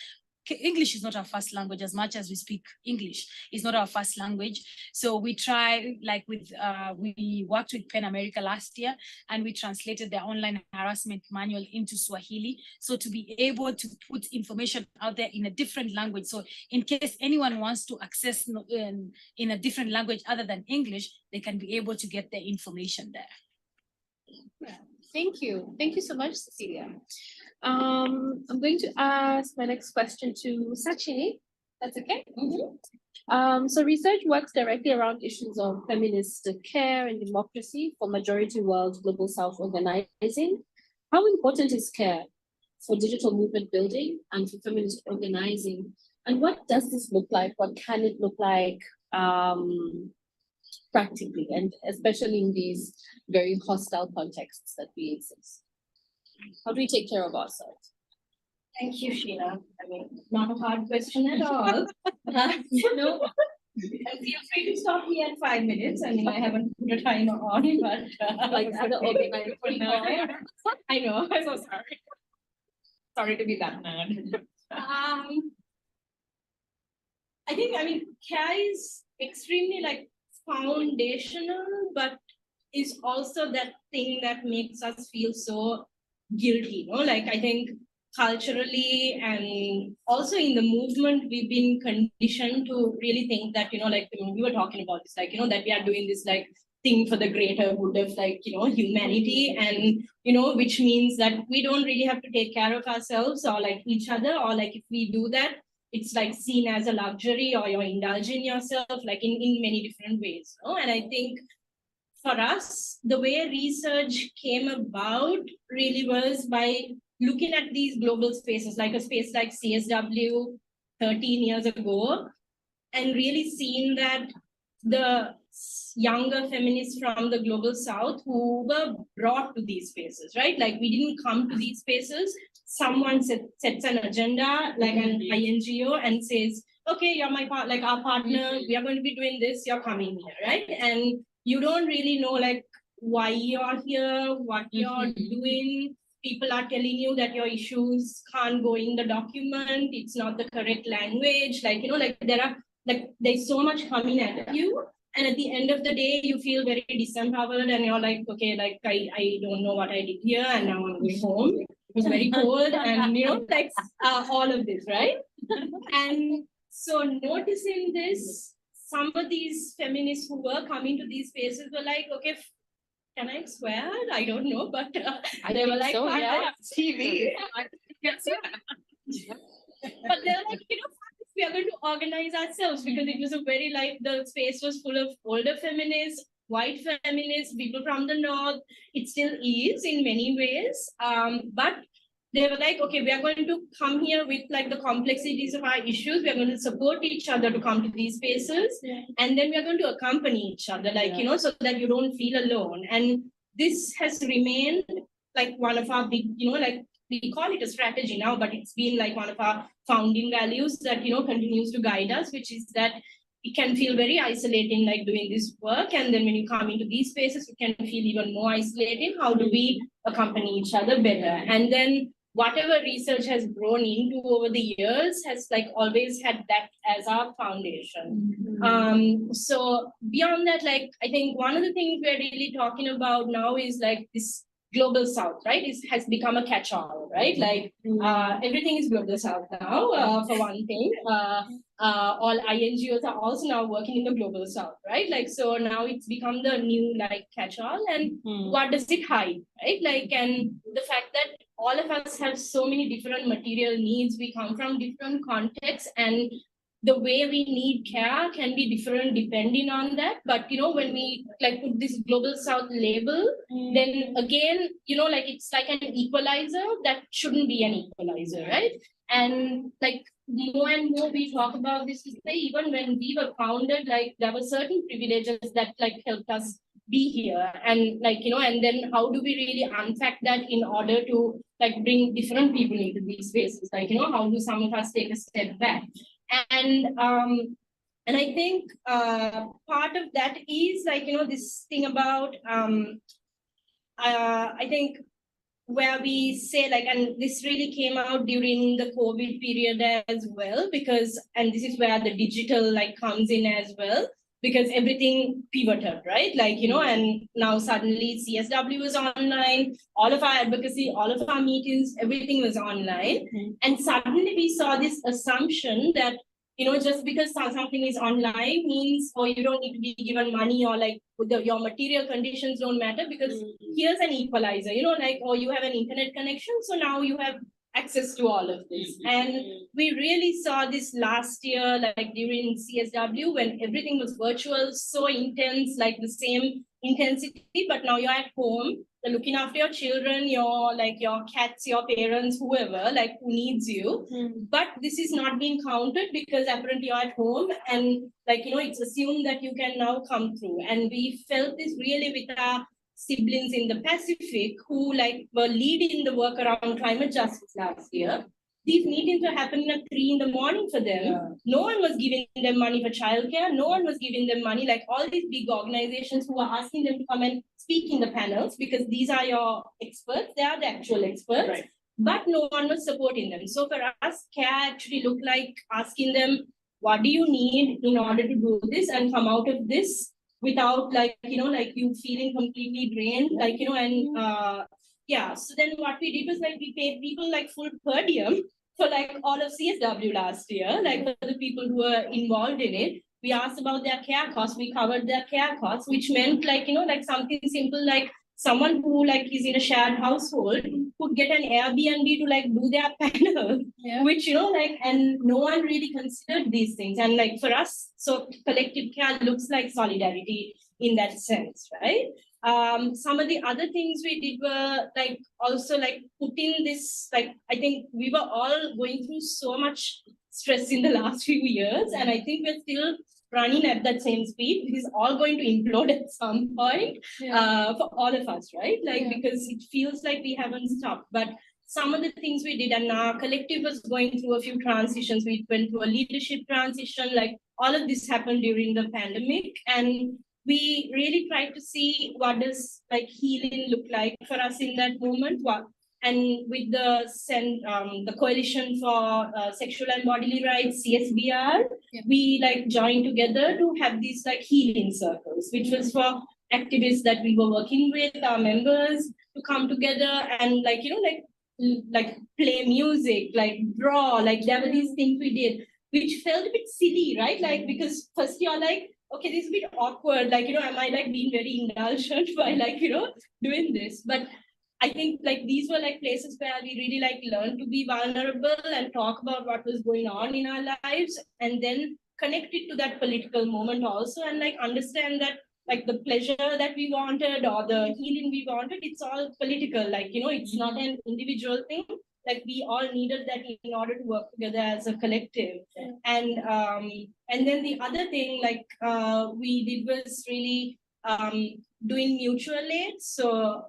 English is not our first language. As much as we speak English, it's not our first language. So we try, like with, we worked with PEN America last year, and we translated their online harassment manual into Swahili. So to be able to put information out there in a different language. So in case anyone wants to access in a different language other than English, they can be able to get their information there. Thank you. Thank you so much, Cecilia. I'm going to ask my next question to Sachini. That's okay? So research works directly around issues of feminist care and democracy for majority world global South organizing. How important is care for digital movement building and for feminist organizing? And what does this look like? What can it look like practically, and especially in these very hostile contexts that we exist? How do we take care of ourselves? Thank you, Sheena. I mean, not a hard question at all. No, feel free to stop me at 5 minutes. I mean, I haven't put a timer on, but Like other organizers. I know. I'm so sorry. Sorry to be that nerd. I think, I mean, care is extremely like foundational, but is also that thing that makes us feel so guilty, you know? Like, I think culturally and also in the movement, we've been conditioned to really think that, you know, like we were talking about this, like, you know, that we are doing this like thing for the greater good of like, you know, humanity, and, you know, which means that we don't really have to take care of ourselves or like each other, or like if we do that, it's like seen as a luxury, or you're indulging yourself like in many different ways. You know? And I think for us, the way research came about really was by looking at these global spaces, like a space like CSW 13 years ago, and really seeing that the younger feminists from the global South who were brought to these spaces, right? Like we didn't come to these spaces. Someone sets an agenda, like an INGO, and says, okay, you're my like our partner, we are going to be doing this, you're coming here, right? And you don't really know like why you're here, what you're doing. People are telling you that your issues can't go in the document, it's not the correct language, like, you know, like there's so much coming at you. And at the end of the day, you feel very disempowered and you're like, okay, like I don't know what I did here and now I'm going home. It was very cold and, like all of this, right? And so noticing this, some of these feminists who were coming to these spaces were like, okay, can I swear? I don't know, but they were like, so, yeah. TV. But they're like, we are going to organize ourselves because it was a very the space was full of older feminists, white feminists, people from the north. It still is in many ways. But they were like, okay, we are going to come here with the complexities of our issues. We are going to support each other to come to these spaces. Yeah. And then we are going to accompany each other, so that you don't feel alone. And this has remained one of our big, we call it a strategy now, but it's been one of our founding values that, continues to guide us, which is that it can feel very isolating, doing this work. And then when you come into these spaces, it can feel even more isolating. How do we accompany each other better? And then whatever research has grown into over the years has always had that as our foundation. Mm-hmm. So beyond that, I think one of the things we're really talking about now is this global south, right? It has become a catch-all, right? Everything is global south now, for one thing. All INGOs are also now working in the global south, right? So now it's become the new catch-all. And what does it hide, right? And the fact that all of us have so many different material needs, we come from different contexts, and the way we need care can be different depending on that. But, when we put this global south label, then again, it's like an equalizer that shouldn't be an equalizer, right? And more and more we talk about this, even when we were founded, there were certain privileges that helped us be here. And and then how do we really unpack that in order to bring different people into these spaces? How do some of us take a step back? And I think part of that is this thing about I think where we say and this really came out during the COVID period as well, because and this is where the digital comes in as well, because everything pivoted, right? And now suddenly CSW is online, all of our advocacy, all of our meetings, everything was online. And suddenly we saw this assumption that, just because something is online means, you don't need to be given money, or your material conditions don't matter, because here's an equalizer, you have an internet connection, so now you have access to all of this. And we really saw this last year, during CSW, when everything was virtual, so intense, the same intensity, but now you're at home, you're looking after your children, your cats, your parents, whoever, who needs you. But this is not being counted because apparently you're at home, and it's assumed that you can now come through. And we felt this really with our siblings in the Pacific who were leading the work around climate justice last year. These meetings were happening at 3 a.m. for them. Yeah. No one was giving them money for childcare. No one was giving them money. All these big organizations who were asking them to come and speak in the panels, because these are your experts. They are the actual experts. Right. But no one was supporting them. So for us, care actually looked like asking them, what do you need in order to do this and come out of this without you feeling completely drained, So then what we did was we paid people full per diem for all of CSW last year, for the people who were involved in it. We asked about their care costs, we covered their care costs, which meant something simple someone who is in a shared household could get an Airbnb to do their panel, which and no one really considered these things. And for us, so collective care looks like solidarity in that sense, right? Some of the other things we did were also putting this, I think we were all going through so much stress in the last few years, and I think we're still running at that same speed. It is all going to implode at some point for all of us, right? Because it feels like we haven't stopped. But some of the things we did, and our collective was going through a few transitions. We went through a leadership transition, all of this happened during the pandemic. And we really tried to see what does healing look like for us in that moment. and with the Coalition for Sexual and Bodily Rights, CSBR, we like joined together to have these like healing circles, which was for activists that we were working with, our members, to come together and like, like play music, like draw, like there were these things we did, which felt a bit silly, right? Like, because first you're like, okay, this is a bit awkward, like, am I like being very indulgent by like, doing this? But I think like these were like places where we really like learned to be vulnerable and talk about what was going on in our lives, and then connect it to that political moment also, and like understand that like the pleasure that we wanted or the healing we wanted, it's all political. Like, it's not an individual thing. Like we all needed that in order to work together as a collective. And then the other thing like we did was really doing mutual aid. So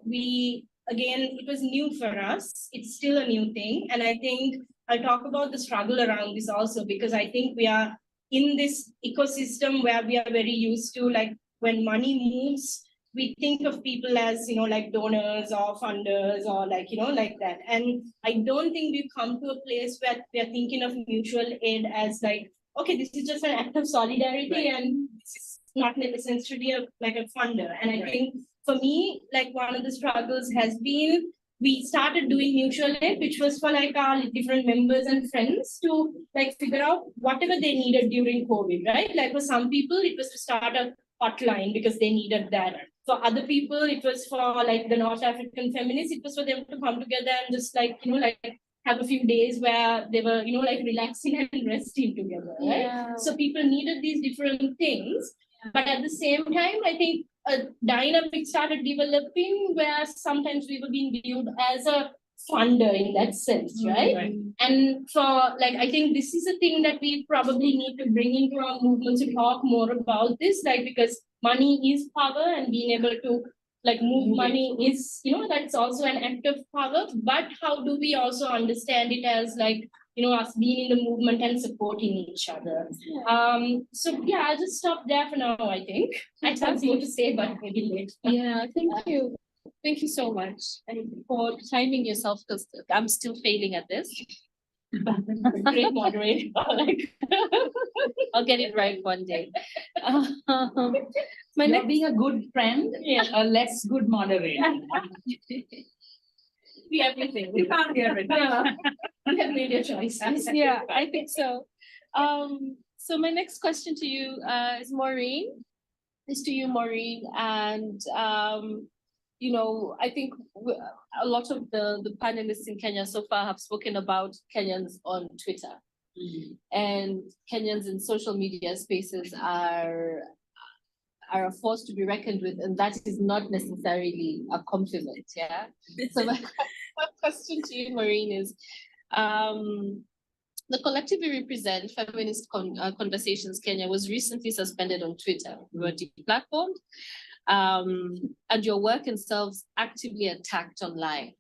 again, it was new for us. It's still a new thing. And I think I'll talk about the struggle around this also, because I think we are in this ecosystem where we are very used to, like, when money moves, we think of people as, like donors or funders or like, like that. And I don't think we've come to a place where we are thinking of mutual aid as like, okay, this is just an act of solidarity, and this is not necessarily like a funder. And I think for me, like one of the struggles has been, we started doing mutual aid, which was for like our different members and friends to like figure out whatever they needed during COVID, right? Like for some people, it was to start a hotline because they needed that. For other people, it was for like the North African feminists, it was for them to come together and just like, like have a few days where they were, like relaxing and resting together, right? Yeah. So people needed these different things. But at the same time, I think a dynamic started developing where sometimes we were being viewed as a funder in that sense, right? And for like, I think this is a thing that we probably need to bring into our movement to talk more about this, like, because money is power, and being able to like move money is, that's also an act of power. But how do we also understand it as like, us being in the movement and supporting each other? So yeah, I'll just stop there for now, I think. I have more to say, but maybe later. Yeah, thank you. Thank you so much for timing yourself, because I'm still failing at this. Great moderator. Like, I'll get it right one day. Being a good friend, a less good moderator. be everything. You can't hear it. You have made your choices. Yeah, I think so. So my next question to you is Maureen. Is to you, Maureen, and I think a lot of the panelists in Kenya so far have spoken about Kenyans on Twitter, and Kenyans in social media spaces are a force to be reckoned with, and that is not necessarily a compliment. Yeah. So my question to you, Maureen, is the collective we represent, Feminist Conversations Kenya, was recently suspended on Twitter. We were deplatformed, and your work and selves actively attacked online.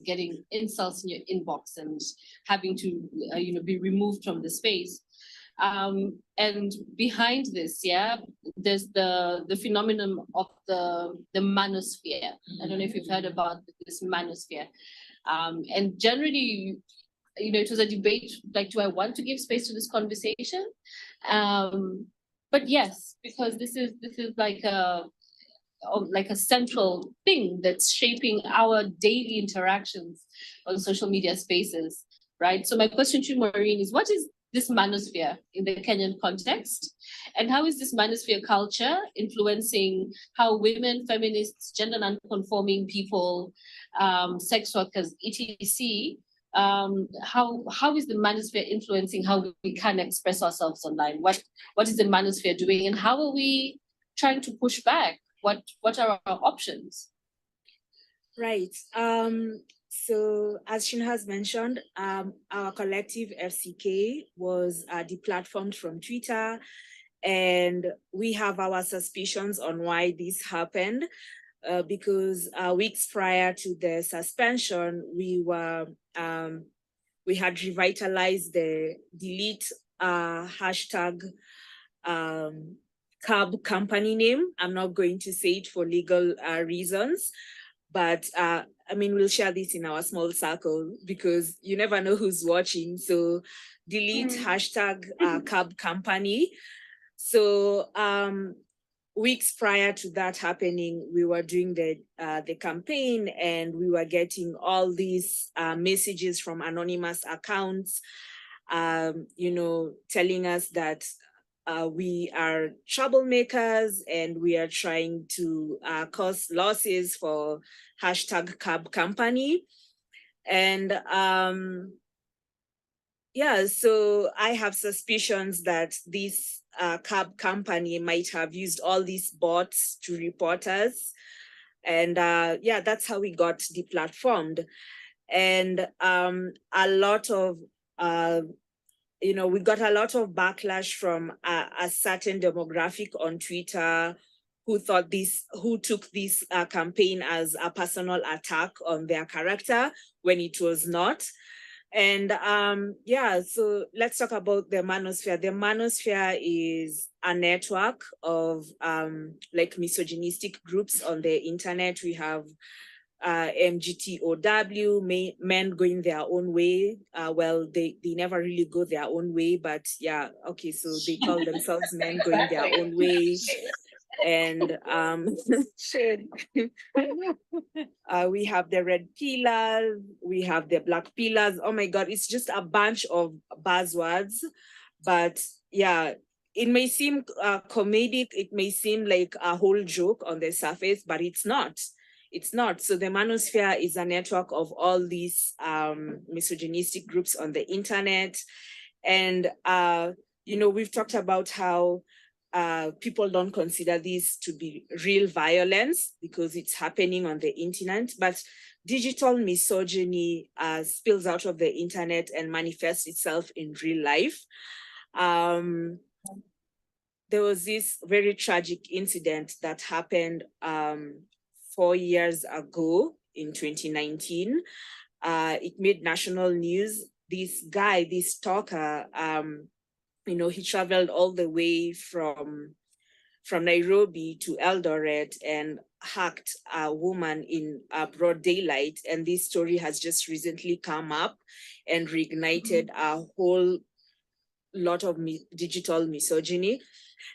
Getting insults in your inbox and having to, be removed from the space. And behind this, there's the phenomenon of the manosphere. I don't know if you've heard about this manosphere. And generally, it was a debate, like, do I want to give space to this conversation? But yes, because this is like a central thing that's shaping our daily interactions on social media spaces, right? So my question to Maureen is, what is this manosphere in the Kenyan context? And how is this manosphere culture influencing how women, feminists, gender non-conforming people, sex workers, etc., how is the manosphere influencing how we can express ourselves online? What is the manosphere doing, and how are we trying to push back? What are our options? Right. So as Shin has mentioned, our collective FCK was deplatformed from Twitter, and we have our suspicions on why this happened. Because weeks prior to the suspension, we had revitalized the delete hashtag cab company name. I'm not going to say it for legal reasons, but I mean, we'll share this in our small circle because you never know who's watching. So delete hashtag cab company. So weeks prior to that happening, we were doing the campaign, and we were getting all these messages from anonymous accounts, telling us that we are troublemakers and we are trying to cause losses for hashtag cab company. And so I have suspicions that this cab company might have used all these bots to report us. And that's how we got deplatformed. And a lot of, we got a lot of backlash from a certain demographic on Twitter who took this campaign as a personal attack on their character when it was not. And so let's talk about the manosphere. The manosphere is a network of like misogynistic groups on the internet. We have MGTOW, men going their own way. Well, they never really go their own way, but so they call themselves men going their own way. And we have the red pillars, we have the black pillars. Oh my God, it's just a bunch of buzzwords. But it may seem comedic, it may seem like a whole joke on the surface, but it's not. It's not. So the manosphere is a network of all these misogynistic groups on the internet. And, we've talked about how people don't consider this to be real violence because it's happening on the internet, but digital misogyny spills out of the internet and manifests itself in real life. There was this very tragic incident that happened 4 years ago in 2019. It made national news. This guy, this stalker, he traveled all the way from Nairobi to Eldoret and hacked a woman in broad daylight. And this story has just recently come up and reignited a whole lot of digital misogyny.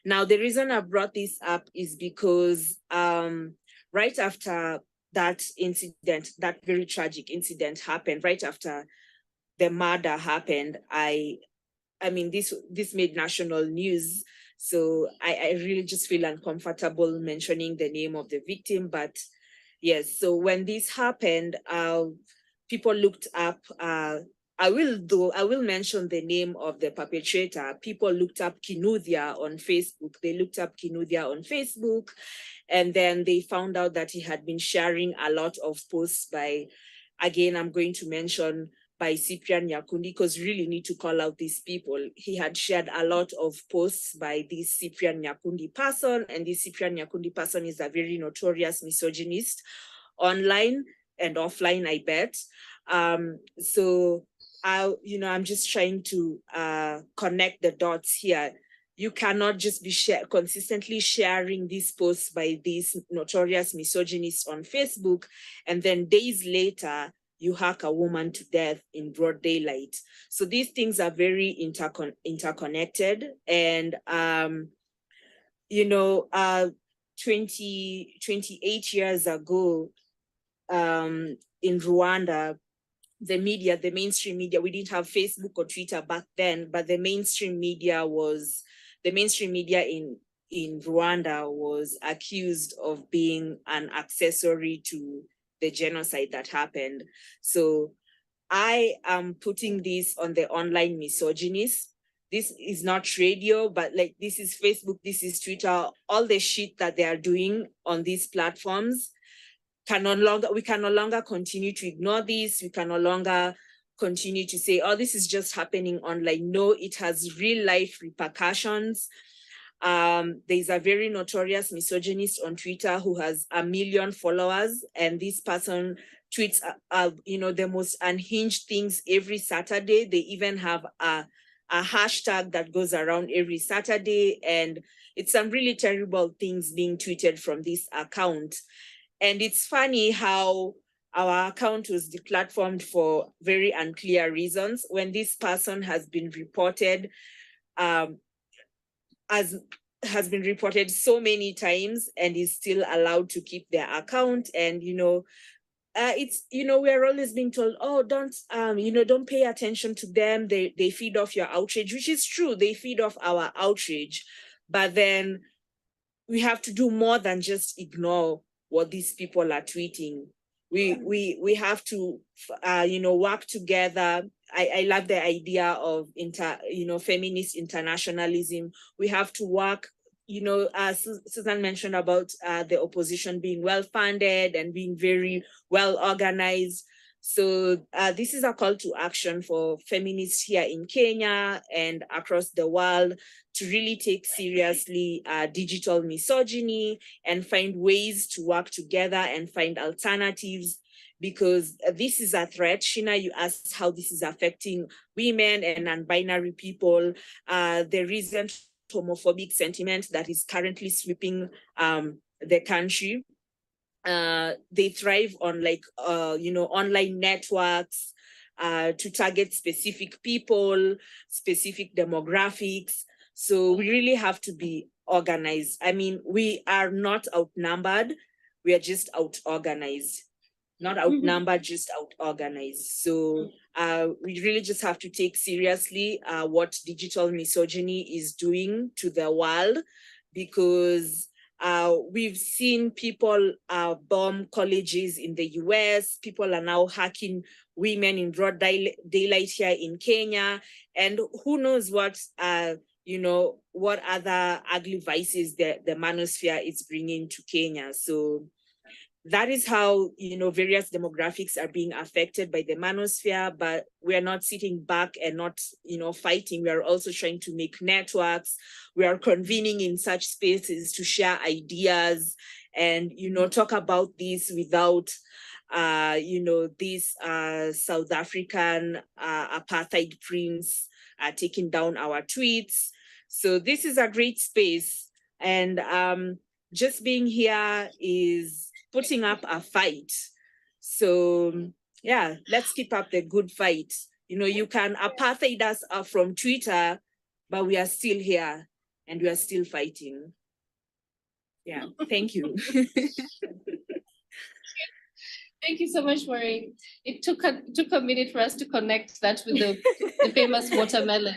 Now, the reason I brought this up is because right after that incident, that very tragic incident happened, right after the murder happened, I mean, this made national news. So I really just feel uncomfortable mentioning the name of the victim. But yes, so when this happened, people looked up, I will mention the name of the perpetrator. People looked up Kinuthia on Facebook. They looked up Kinuthia on Facebook, and then they found out that he had been sharing a lot of posts by, again, I'm going to mention by Cyprian Nyakundi, because really need to call out these people. He had shared a lot of posts by this Cyprian Nyakundi person, and this Cyprian Nyakundi person is a very notorious misogynist online and offline, I bet. So I'm just trying to connect the dots here. You cannot just be consistently sharing these posts by these notorious misogynists on Facebook, and then days later, you hack a woman to death in broad daylight. So these things are very interconnected. And, 28 years ago, in Rwanda, the mainstream media, we didn't have Facebook or Twitter back then, but the mainstream media in Rwanda was accused of being an accessory to the genocide that happened. So I am putting this on the online misogynists. This is not radio, but like this is Facebook, this is Twitter, all the shit that they are doing on these platforms we can no longer continue to ignore this. We can no longer continue to say, oh, this is just happening online. No, it has real life repercussions. There's a very notorious misogynist on Twitter who has 1 million followers, and this person tweets, the most unhinged things every Saturday. They even have a hashtag that goes around every Saturday, and it's some really terrible things being tweeted from this account. And it's funny how our account was deplatformed for very unclear reasons. When this person has been reported, as has been reported so many times and is still allowed to keep their account. And, it's, we're always being told, oh, don't pay attention to them. They feed off your outrage, which is true. They feed off our outrage. But then we have to do more than just ignore what these people are tweeting. We have to, work together. I love the idea of feminist internationalism. We have to work, as Susan mentioned about the opposition being well-funded and being very well-organized. So this is a call to action for feminists here in Kenya and across the world to really take seriously digital misogyny and find ways to work together and find alternatives, because this is a threat. Sheena, you asked how this is affecting women and non-binary people. The recent homophobic sentiment that is currently sweeping the country. They thrive on online networks to target specific people, specific demographics. So we really have to be organized. I mean, we are not outnumbered. We are just out-organized. Not outnumbered, just out-organized. So we really just have to take seriously what digital misogyny is doing to the world, because we've seen people bomb colleges in the US. People are now hacking women in broad daylight here in Kenya. And who knows what, what other ugly vices the manosphere is bringing to Kenya. So that is how, various demographics are being affected by the manosphere, but we're not sitting back and not, fighting. We are also trying to make networks. We are convening in such spaces to share ideas and, talk about this without, this South African apartheid prince taking down our tweets. So this is a great space. And just being here is putting up a fight. So yeah, let's keep up the good fight. You can apartheid us from Twitter, but we are still here and we are still fighting. Yeah, thank you. Thank you so much, Maureen. It took a minute for us to connect that with the famous watermelon.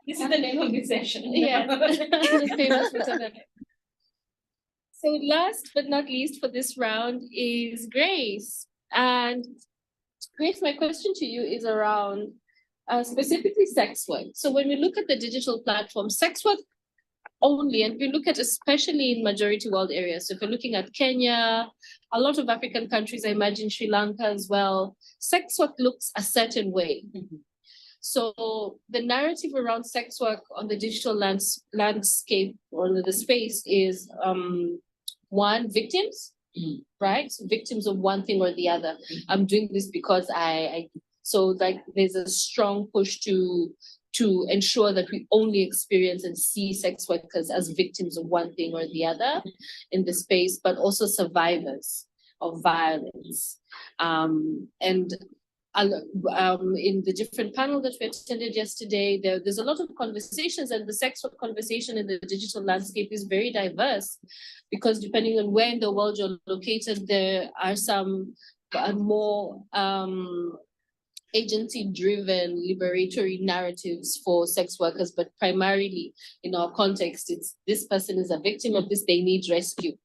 This is the name of the session. Yeah, the famous watermelon. So last but not least for this round is Grace. And Grace, my question to you is around specifically sex work. So when we look at the digital platform, sex work only, and we look at especially in majority world areas. So if you're looking at Kenya, a lot of African countries, I imagine Sri Lanka as well, sex work looks a certain way. Mm-hmm. So the narrative around sex work on the digital landscape or the space is one, victims, right? So victims of one thing or the other. I'm doing this because so there's a strong push to ensure that we only experience and see sex workers as victims of one thing or the other in the space, but also survivors of violence. And in the different panel that we attended yesterday, there's a lot of conversations, and the sex work conversation in the digital landscape is very diverse, because depending on where in the world you're located, there are some more agency-driven liberatory narratives for sex workers, but primarily in our context, it's this person is a victim of this, they need rescue.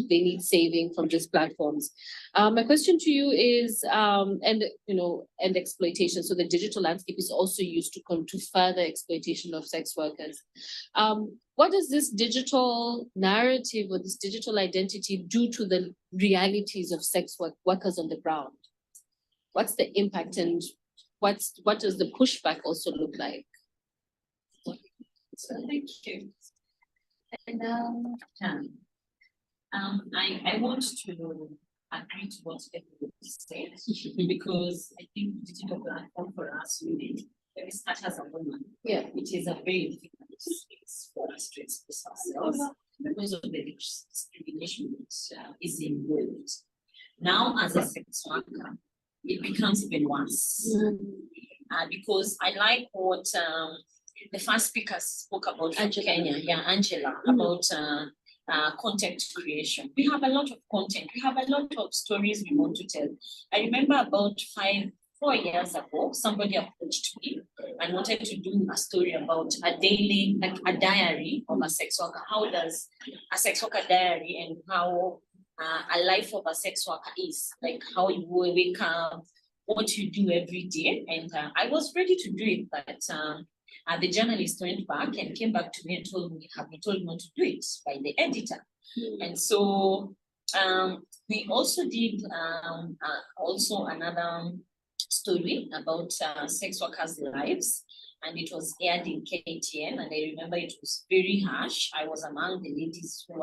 They need saving from these platforms. My question to you is, and exploitation. So the digital landscape is also used to further exploitation of sex workers. What does this digital narrative or this digital identity do to the realities of sex workers on the ground? What's the impact, and what does the pushback also look like? So thank you. And I want to agree to what everybody said, because I think digital platform for us women, when we start as a woman, it is a very difficult space for us to express ourselves because of the discrimination that is involved. Now, as a sex worker, it becomes even worse. Because I like what the first speaker spoke about from Kenya, Angela, about content creation. We have a lot of content. We have a lot of stories we want to tell. I remember about 4 years ago, somebody approached me and wanted to do a story about a daily, like a diary of a sex worker. How does a sex worker diary and how a life of a sex worker is, like how you wake up, what you do every day. And I was ready to do it, but the journalist went back and came back to me and told me, have been told not to do it by the editor. And so we also did also another story about sex workers' lives, and it was aired in KTN, and I remember it was very harsh. I was among the ladies who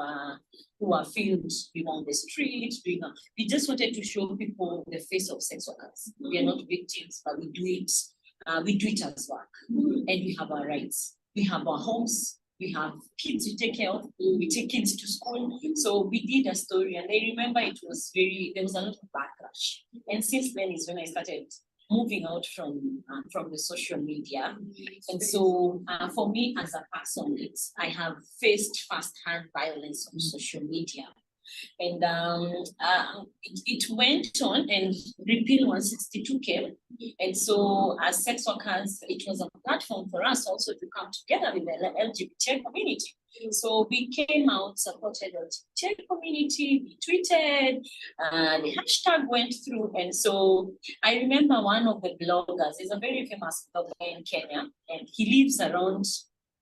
are filmed being on the street. We just wanted to show people the face of sex workers. We are not victims, but we do it as work, and we have our rights. We have our homes. We have kids to take care of. We take kids to school. So we did a story, and I remember there was a lot of backlash. And since then is when I started moving out from the social media. And so for me as a person, I have faced firsthand violence on social media. And it went on, and Repeal 162 came. And so as sex workers, it was a platform for us also to come together with the LGBT community. So we came out, supported the LGBT community, we tweeted, the hashtag went through. And so I remember one of the bloggers, he's a very famous blogger in Kenya, and he lives around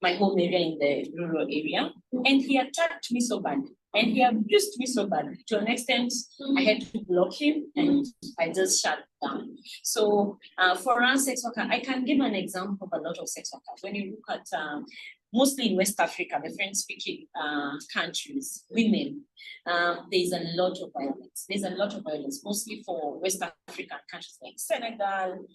my home area in the rural area. And he attacked me so badly. And he abused me so badly to an extent I had to block him, and I just shut down. So for us sex workers, I can give an example of a lot of sex workers. When you look at mostly in West Africa, the French-speaking countries, women, there's a lot of violence. There's a lot of violence, mostly for West African countries like Senegal,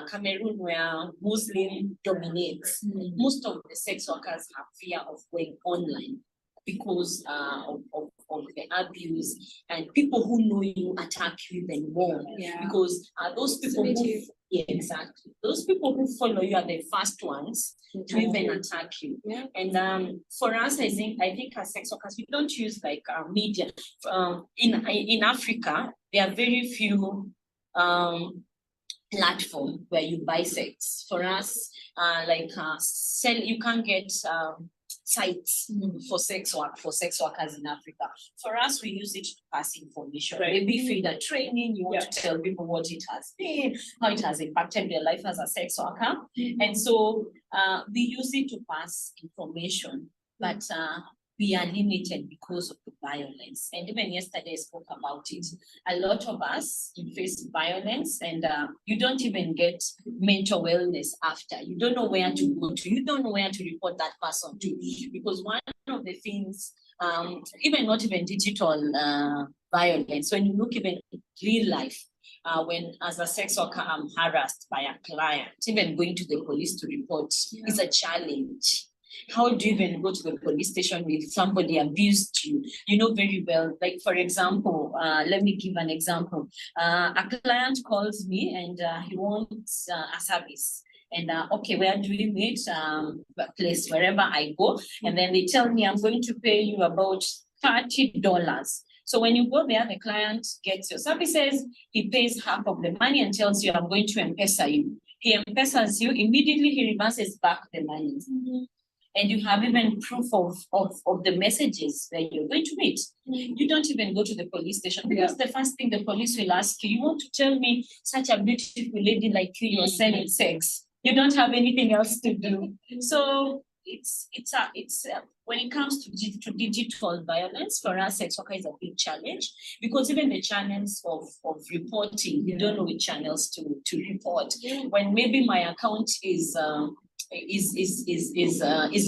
Cameroon, where Muslim dominates. Most of the sex workers have fear of going online because of the abuse, and people who know you attack you even more. Because those people those people who follow you are the first ones to even attack you. And for us, I think as sex workers, we don't use like media. In Africa, there are very few platforms where you buy sex. For us, you can't get sites for sex workers in Africa. For us, we use it to pass information. Maybe if in a training, you want to tell people what it has been, how it has impacted their life as a sex worker. And so we use it to pass information, but we are limited because of the violence. And even yesterday I spoke about it. A lot of us face violence, and you don't even get mental wellness after. You don't know where to go to. You don't know where to report that person to. Because one of the things, even not even digital violence, when you look even in real life, when as a sex worker I'm harassed by a client, even going to the police to report is a challenge. How do you even go to the police station with somebody abused you? You know very well, like for example, let me give an example. A client calls me and he wants a service. And okay, where do we meet? Place wherever I go. And then they tell me I'm going to pay you about $30. So when you go there, the client gets your services, he pays half of the money and tells you, I'm going to M-Pesa you. He M-Pesas you, immediately he reverses back the money. And you have even proof of the messages that you're going to meet. You don't even go to the police station because the first thing the police will ask you, you want to tell me such a beautiful lady like you're selling sex. You don't have anything else to do. So it's when it comes to digital violence, for us, sex worker is a big challenge because even the channels of reporting, you don't know which channels to report. When maybe my account is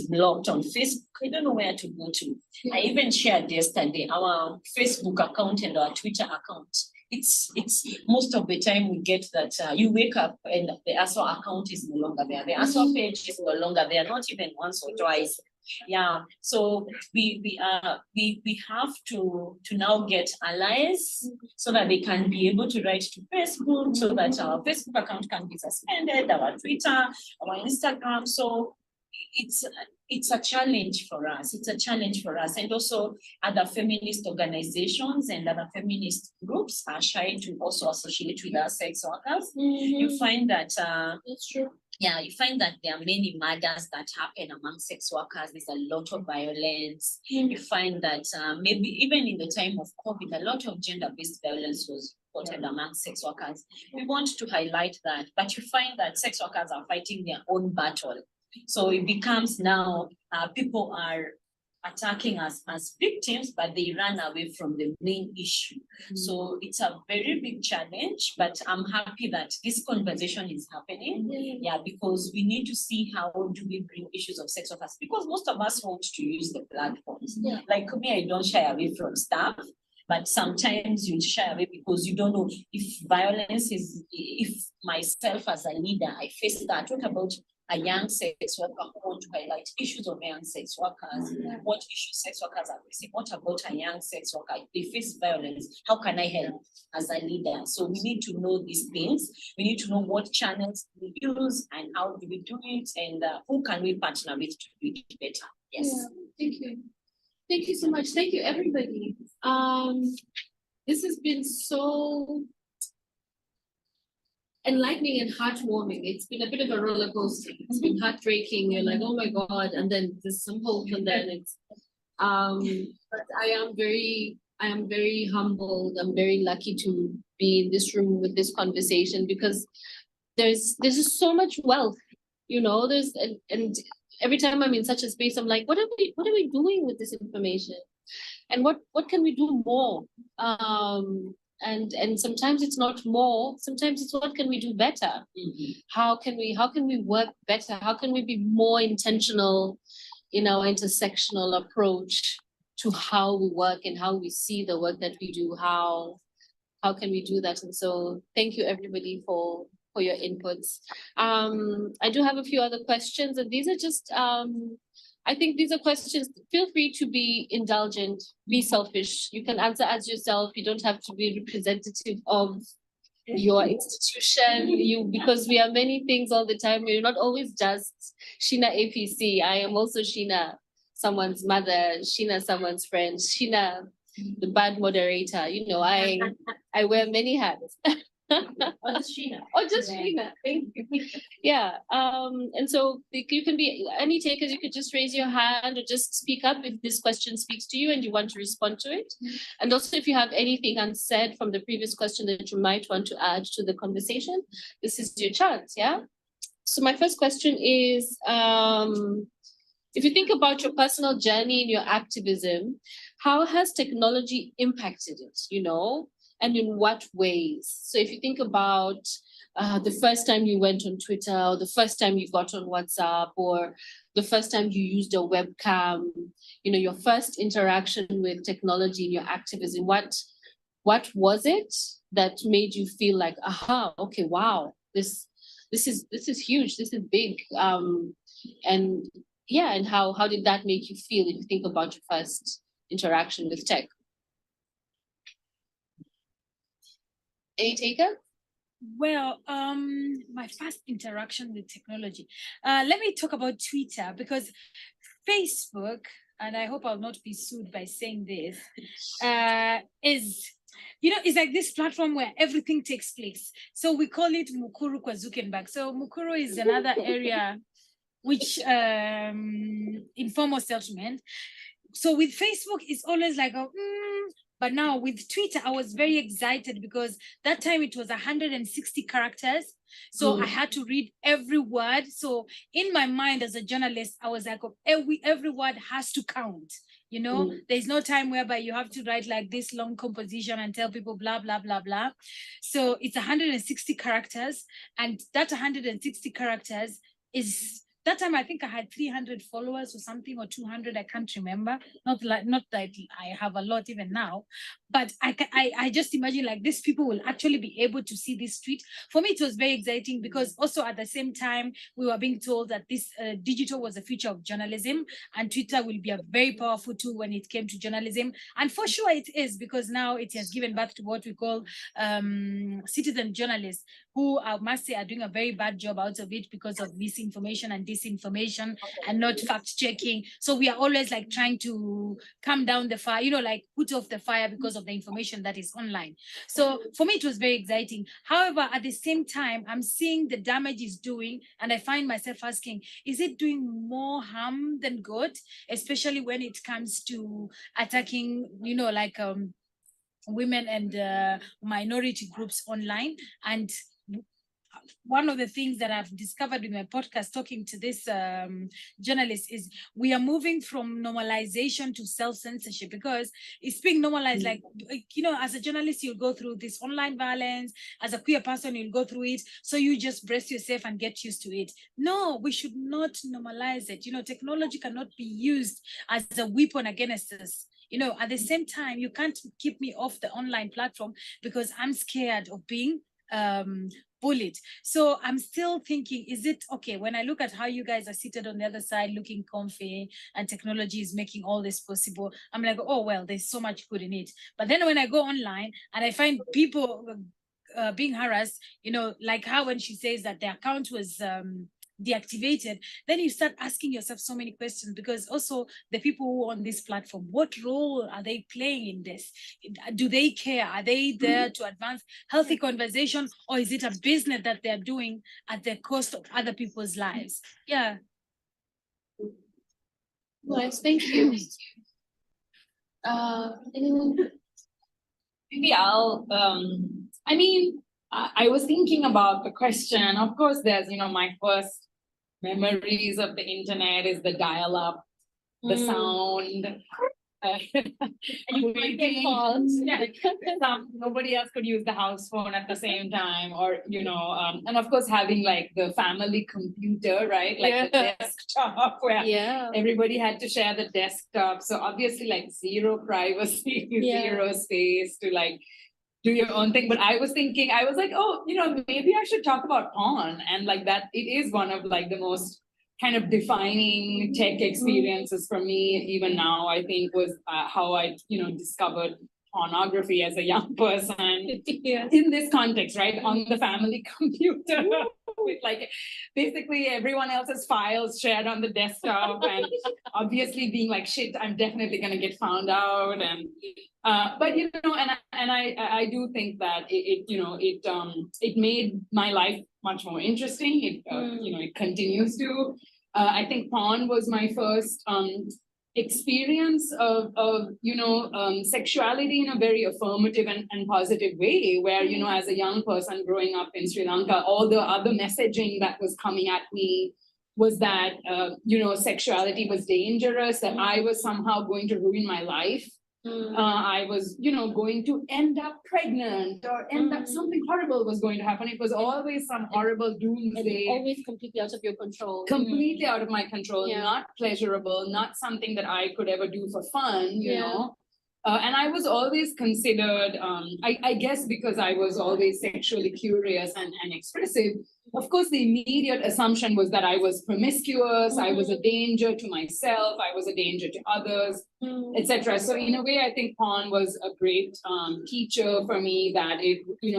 blocked on Facebook, I don't know where to go to. I even shared yesterday our Facebook account and our Twitter account it's most of the time we get that you wake up and the ASWA account is no longer there. The ASWA page is no longer there, not even once or twice. Yeah, so we have to now get allies so that they can be able to write to Facebook, so that our Facebook account can be suspended, our Twitter, our Instagram. So it's a challenge for us. It's a challenge for us. And also other feminist organizations and other feminist groups are shy to also associate with our sex workers. You find that That's true. yeah, you find that there are many murders that happen among sex workers. There's a lot of violence. You find that maybe even in the time of COVID, a lot of gender-based violence was reported among sex workers. We want to highlight that, but you find that sex workers are fighting their own battle. So it becomes now people are attacking us as victims, but they run away from the main issue. So it's a very big challenge, but I'm happy that this conversation is happening. Yeah, because we need to see how do we bring issues of sex workers, because most of us want to use the platforms. Like me, I don't shy away from stuff. But sometimes you shy away because you don't know if violence is, if myself as a leader, I face that. What about a young sex worker who want to highlight issues of young sex workers? What issues sex workers are facing? What about a young sex worker? If they face violence, how can I help as a leader? So we need to know these things. We need to know what channels we use and how do we do it, and who can we partner with to do it better. Yes. Thank you. Thank you so much. Thank you, everybody. This has been so enlightening and heartwarming. It's been a bit of a roller coaster. It's been heartbreaking. You're like, oh my God, and then there's some hope, and then it's but I am very humbled. I'm very lucky to be in this room with this conversation, because there's just so much wealth, you know, and every time I'm in such a space, I'm like, what are we doing with this information? And what can we do more? And sometimes it's not more, sometimes it's what can we do better? How can we work better? How can we be more intentional in our intersectional approach to how we work and how we see the work that we do? How can we do that? And so thank you, everybody, for your inputs. I do have a few other questions, and these are just I think these are questions. Feel free to be indulgent, be selfish. You can answer as yourself. You don't have to be representative of your institution. Because we are many things all the time. We're not always just Sheena APC. I am also Sheena, someone's mother, Sheena, someone's friend, Sheena, the bad moderator. You know, I wear many hats. Or just Sheena. Sheena. Thank you. Yeah. And so you can be any takers. You could just raise your hand or just speak up if this question speaks to you and you want to respond to it. And also, if you have anything unsaid from the previous question that you might want to add to the conversation, this is your chance. Yeah. So my first question is, if you think about your personal journey in your activism, how has technology impacted it? You know. And in what ways? So if you think about the first time you went on Twitter, or the first time you got on WhatsApp, or the first time you used a webcam, you know, your first interaction with technology in your activism, what was it that made you feel like, aha, okay, wow, this is huge, this is big, and yeah, and how did that make you feel if you think about your first interaction with tech? Any taker? Well, my first interaction with technology. Let me talk about Twitter, because Facebook, and I hope I'll not be sued by saying this, is, you know, it's like this platform where everything takes place. So we call it Mukuru kwa Zuckerberg. So Mukuru is another area which informal settlement. So with Facebook, it's always like but now with Twitter, I was very excited because that time it was 160 characters. So I had to read every word. So in my mind as a journalist, I was like, every word has to count. You know, there's no time whereby you have to write like this long composition and tell people blah, blah, blah, blah. So it's 160 characters. And that 160 characters is that time I think I had 300 followers or something, or 200, I can't remember. Not that I have a lot even now, but I just imagine like these people will actually be able to see this tweet. For me, it was very exciting because also at the same time, we were being told that this digital was the future of journalism, and Twitter will be a very powerful tool when it came to journalism. And for sure it is, because now it has given birth to what we call citizen journalists, who I must say are doing a very bad job out of it because of misinformation and disinformation and not fact checking. So we are always like trying to calm down the fire, like put off the fire because of the information that is online. So for me, it was very exciting. However, at the same time, I'm seeing the damage it's doing, and I find myself asking, is it doing more harm than good, especially when it comes to attacking, like women and minority groups online? And one of the things that I've discovered in my podcast talking to this journalist is we are moving from normalization to self-censorship, because it's being normalized. Like, as a journalist, you'll go through this online violence. As a queer person, you'll go through it. So you just brace yourself and get used to it. No, we should not normalize it. Technology cannot be used as a weapon against us. At the same time, you can't keep me off the online platform because I'm scared of being bullied. So I'm still thinking, is it okay when I look at how you guys are seated on the other side looking comfy and technology is making all this possible? I'm like, oh, well, there's so much good in it. But then when I go online and I find people being harassed, like how when she says that the account was deactivated, then you start asking yourself so many questions, because also the people who are on this platform, what role are they playing in this? Do they care? Are they there to advance healthy conversation, or is it a business that they're doing at the cost of other people's lives? Yeah. Nice, thank you. Maybe I'll, I was thinking about the question. Of course, there's, my first memories of the internet is the dial-up, the sound. Nobody else could use the house phone at the same time, or and of course having like the family computer, right? Like the desktop where everybody had to share the desktop. So obviously like zero privacy, zero space to like do your own thing. But I was thinking, I was like, oh, maybe I should talk about porn, and like that it is one of like the most kind of defining tech experiences for me even now. I think was how I discovered pornography as a young person in this context, right? On the family computer with like basically everyone else's files shared on the desktop, and obviously being like, shit, I'm definitely gonna get found out. And but I do think that it made my life much more interesting. It it continues to. I think porn was my first experience of sexuality in a very affirmative and positive way, where as a young person growing up in Sri Lanka, all the other messaging that was coming at me was that sexuality was dangerous, that I was somehow going to ruin my life. I was, going to end up pregnant, or end up something horrible was going to happen. It was always some horrible doomsday. Always completely out of your control. Completely out of my control, not pleasurable, not something that I could ever do for fun, you know. And I was always considered, I guess because I was always sexually curious and expressive, of course, the immediate assumption was that I was promiscuous, I was a danger to myself, I was a danger to others, etc. So in a way, I think porn was a great teacher for me that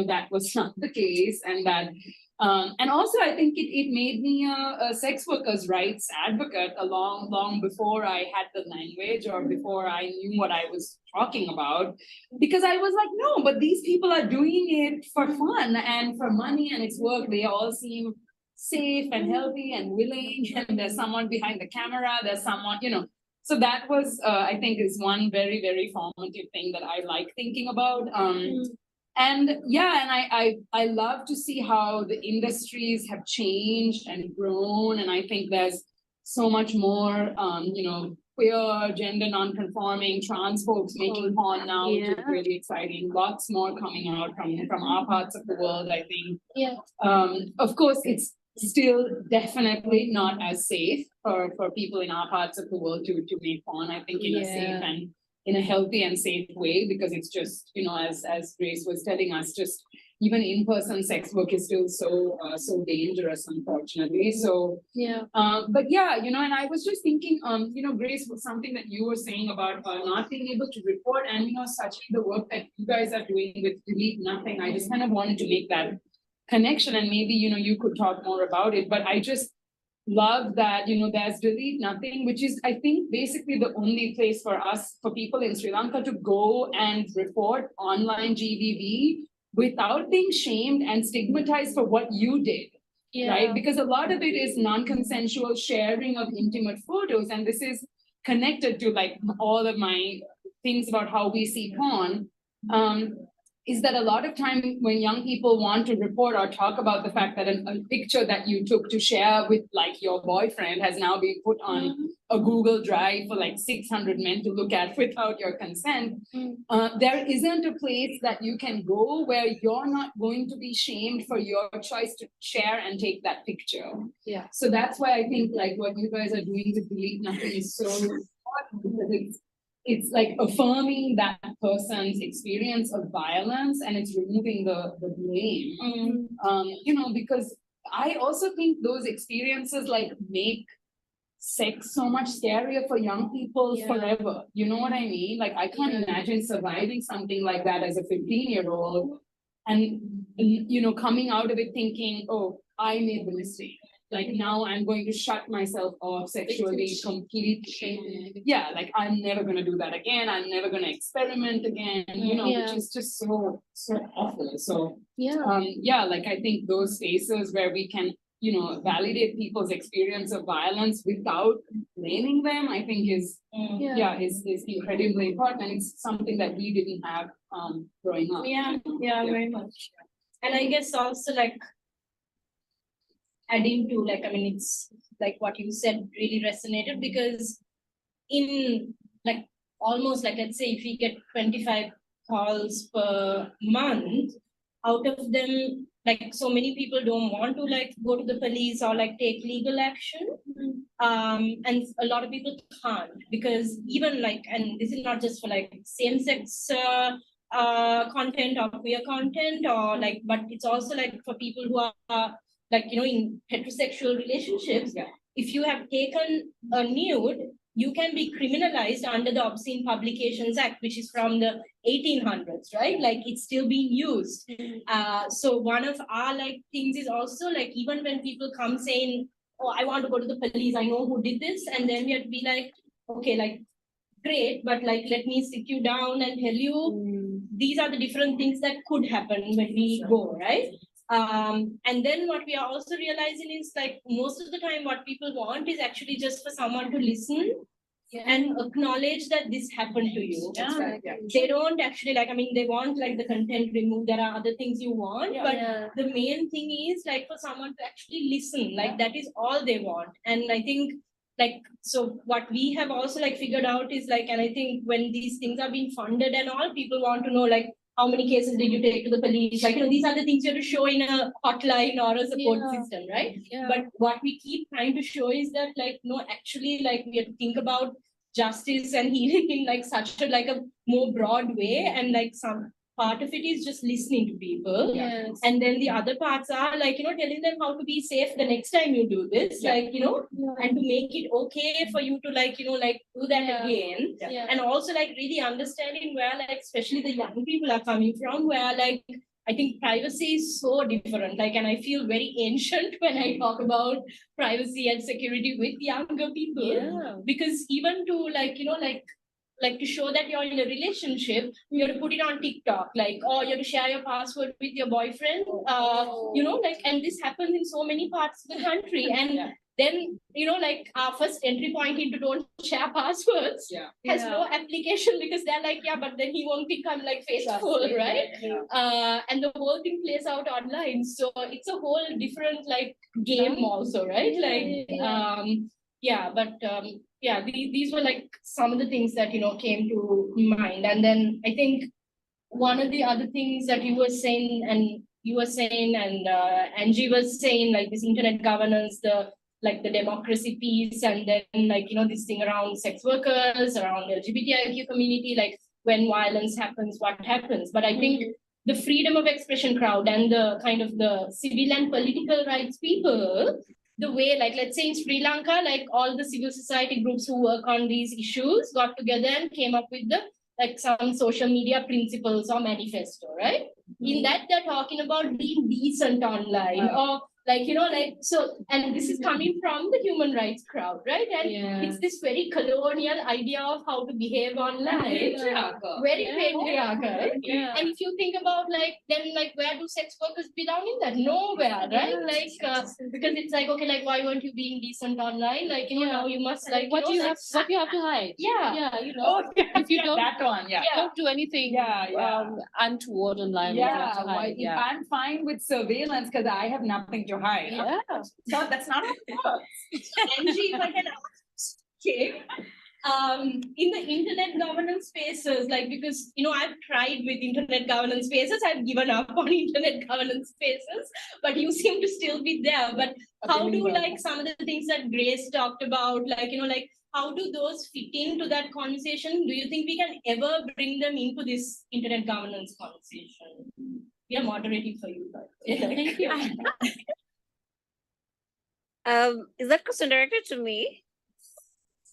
that was not the case, and that and also I think it made me a sex workers' rights advocate long before I had the language or before I knew what I was talking about, because I was like, no, but these people are doing it for fun and for money, and it's work. They all seem safe and healthy and willing, and there's someone behind the camera, there's someone, So that was, I think, is one very, very formative thing that I like thinking about. And I love to see how the industries have changed and grown. And I think there's so much more, queer, gender non-conforming, trans folks making porn now, which is really exciting. Lots more coming out from our parts of the world, I think. Of course, it's still definitely not as safe for people in our parts of the world to make porn, I think, in a safe and in a healthy and safe way, because it's just, as Grace was telling us, just even in-person sex work is still so dangerous, unfortunately. So but yeah, and I was just thinking, Grace, was something that you were saying about not being able to report, and such the work that you guys are doing with Delete Nothing. I just kind of wanted to make that connection, and maybe you could talk more about it. But I just love that there's Delete Nothing, which is, I think, basically the only place for people in Sri Lanka to go and report online GBV without being shamed and stigmatized for what you did. Right? Because a lot of it is non-consensual sharing of intimate photos, and this is connected to like all of my things about how we see porn. Is that a lot of time when young people want to report or talk about the fact that a picture that you took to share with like your boyfriend has now been put on a Google Drive for like 600 men to look at without your consent, there isn't a place that you can go where you're not going to be shamed for your choice to share and take that picture. Yeah. So that's why I think like what you guys are doing with Delete Nothing is so important, because it's like affirming that person's experience of violence, and it's removing the blame. Because I also think those experiences like make sex so much scarier for young people forever. You know what I mean? Like I can't imagine surviving something like that as a 15-year-old and coming out of it thinking, oh, I made the mistake. Like now I'm going to shut myself off sexually completely. Yeah, like I'm never gonna do that again. I'm never gonna experiment again, which is just so awful. So like I think those spaces where we can, validate people's experience of violence without blaming them, I think is incredibly important. And it's something that we didn't have growing up. Yeah, very much. And I guess also like adding to like, I mean, it's like what you said really resonated, because in like almost like, let's say if we get 25 calls per month, out of them, like so many people don't want to like go to the police or like take legal action. And a lot of people can't, because even like, and this is not just for like same-sex content or queer content, or like, but it's also like for people who are like, in heterosexual relationships, if you have taken a nude, you can be criminalized under the Obscene Publications Act, which is from the 1800s, right? Like it's still being used. So one of our like things is also like, even when people come saying, oh, I want to go to the police, I know who did this. And then we have to be like, okay, like, great, but like, let me sit you down and tell you, these are the different things that could happen when we go, right? And then what we are also realizing is like most of the time what people want is actually just for someone to listen and acknowledge that this happened to you. They don't actually like, I mean, they want like the content removed. There are other things you want, but the main thing is like for someone to actually listen, like that is all they want. And I think like, so what we have also like figured out is like, and I think when these things are being funded and all, people want to know like, how many cases did you take to the police? Like, these are the things you have to show in a hotline or a support system, right? But what we keep trying to show is that like, no, actually, like we have to think about justice and healing in like such a like a more broad way, and like some part of it is just listening to people. And then the other parts are like, telling them how to be safe the next time you do this, like, and to make it okay for you to like, like do that again. And also like really understanding where like, especially the young people are coming from, where like, I think privacy is so different. Like, and I feel very ancient when I talk about privacy and security with younger people, because even to like, like to show that you're in a relationship, you have to put it on TikTok, like, or you have to share your password with your boyfriend, like, and this happens in so many parts of the country. And then, like our first entry point into don't share passwords has no application, because they're like, but then he won't become like faithful, right? And the whole thing plays out online. So it's a whole different like game also, right? These were like some of the things that, came to mind. And then I think one of the other things that you were saying, and you were saying and Angie was saying, like this internet governance, the democracy piece, and then this thing around sex workers, around LGBTIQ community, like when violence happens, what happens. But I think the freedom of expression crowd and the kind of the civil and political rights people, the way, like let's say in Sri Lanka, like all the civil society groups who work on these issues got together and came up with the some social media principles or manifesto, right? In that they're talking about being decent online, or so, and this is coming from the human rights crowd, right? And it's this very colonial idea of how to behave online. Very patriarchal. And if you think about then where do sex workers belong in that? Nowhere, right? Because it's okay, why weren't you being decent online? Now you must what do you have to hide? If you don't that one, don't do anything untoward online. If I'm fine with surveillance because I have nothing to hide. So that's not how it works. Angie, if I can ask, okay, in the internet governance spaces, because I've tried with internet governance spaces, I've given up on internet governance spaces, but you seem to still be there. But how do some of the things that Grace talked about, how do those fit into that conversation? Do you think we can ever bring them into this internet governance conversation? We are moderating for you. Thank you. Is that question directed to me?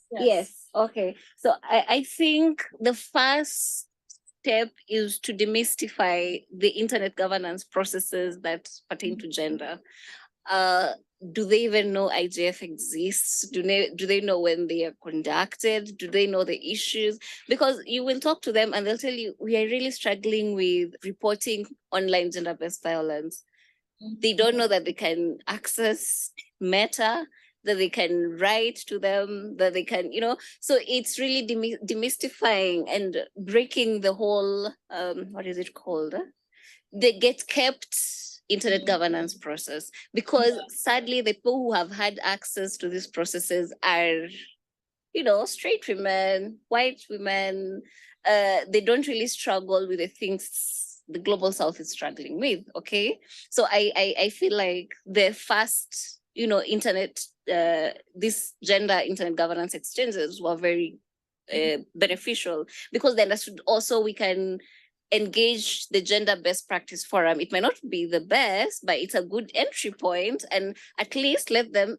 Yes. Okay. So I think the first step is to demystify the internet governance processes that pertain to gender. Do they even know IGF exists? Do they know when they are conducted? Do they know the issues? Because you will talk to them and they'll tell you, we are really struggling with reporting online gender-based violence. They don't know that they can access Meta, that they can write to them, that they can, so it's really demystifying and breaking the whole, what is it called? They get kept internet governance process, because sadly the people who have had access to these processes are, straight women, white women. They don't really struggle with the things the global south is struggling with. Okay, so I feel like the first internet this gender internet governance exchanges were very beneficial, because they understood also we can engage the gender best practice forum. It might not be the best, but it's a good entry point, and at least let them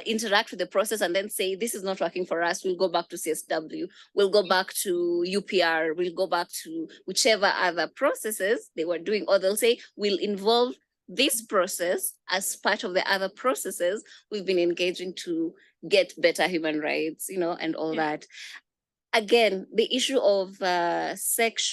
interact with the process and then say, this is not working for us, we'll go back to CSW, we'll go back to UPR, we'll go back to whichever other processes they were doing, or they'll say, we'll involve this process as part of the other processes we've been engaging to get better human rights, and all that. Again, the issue of sex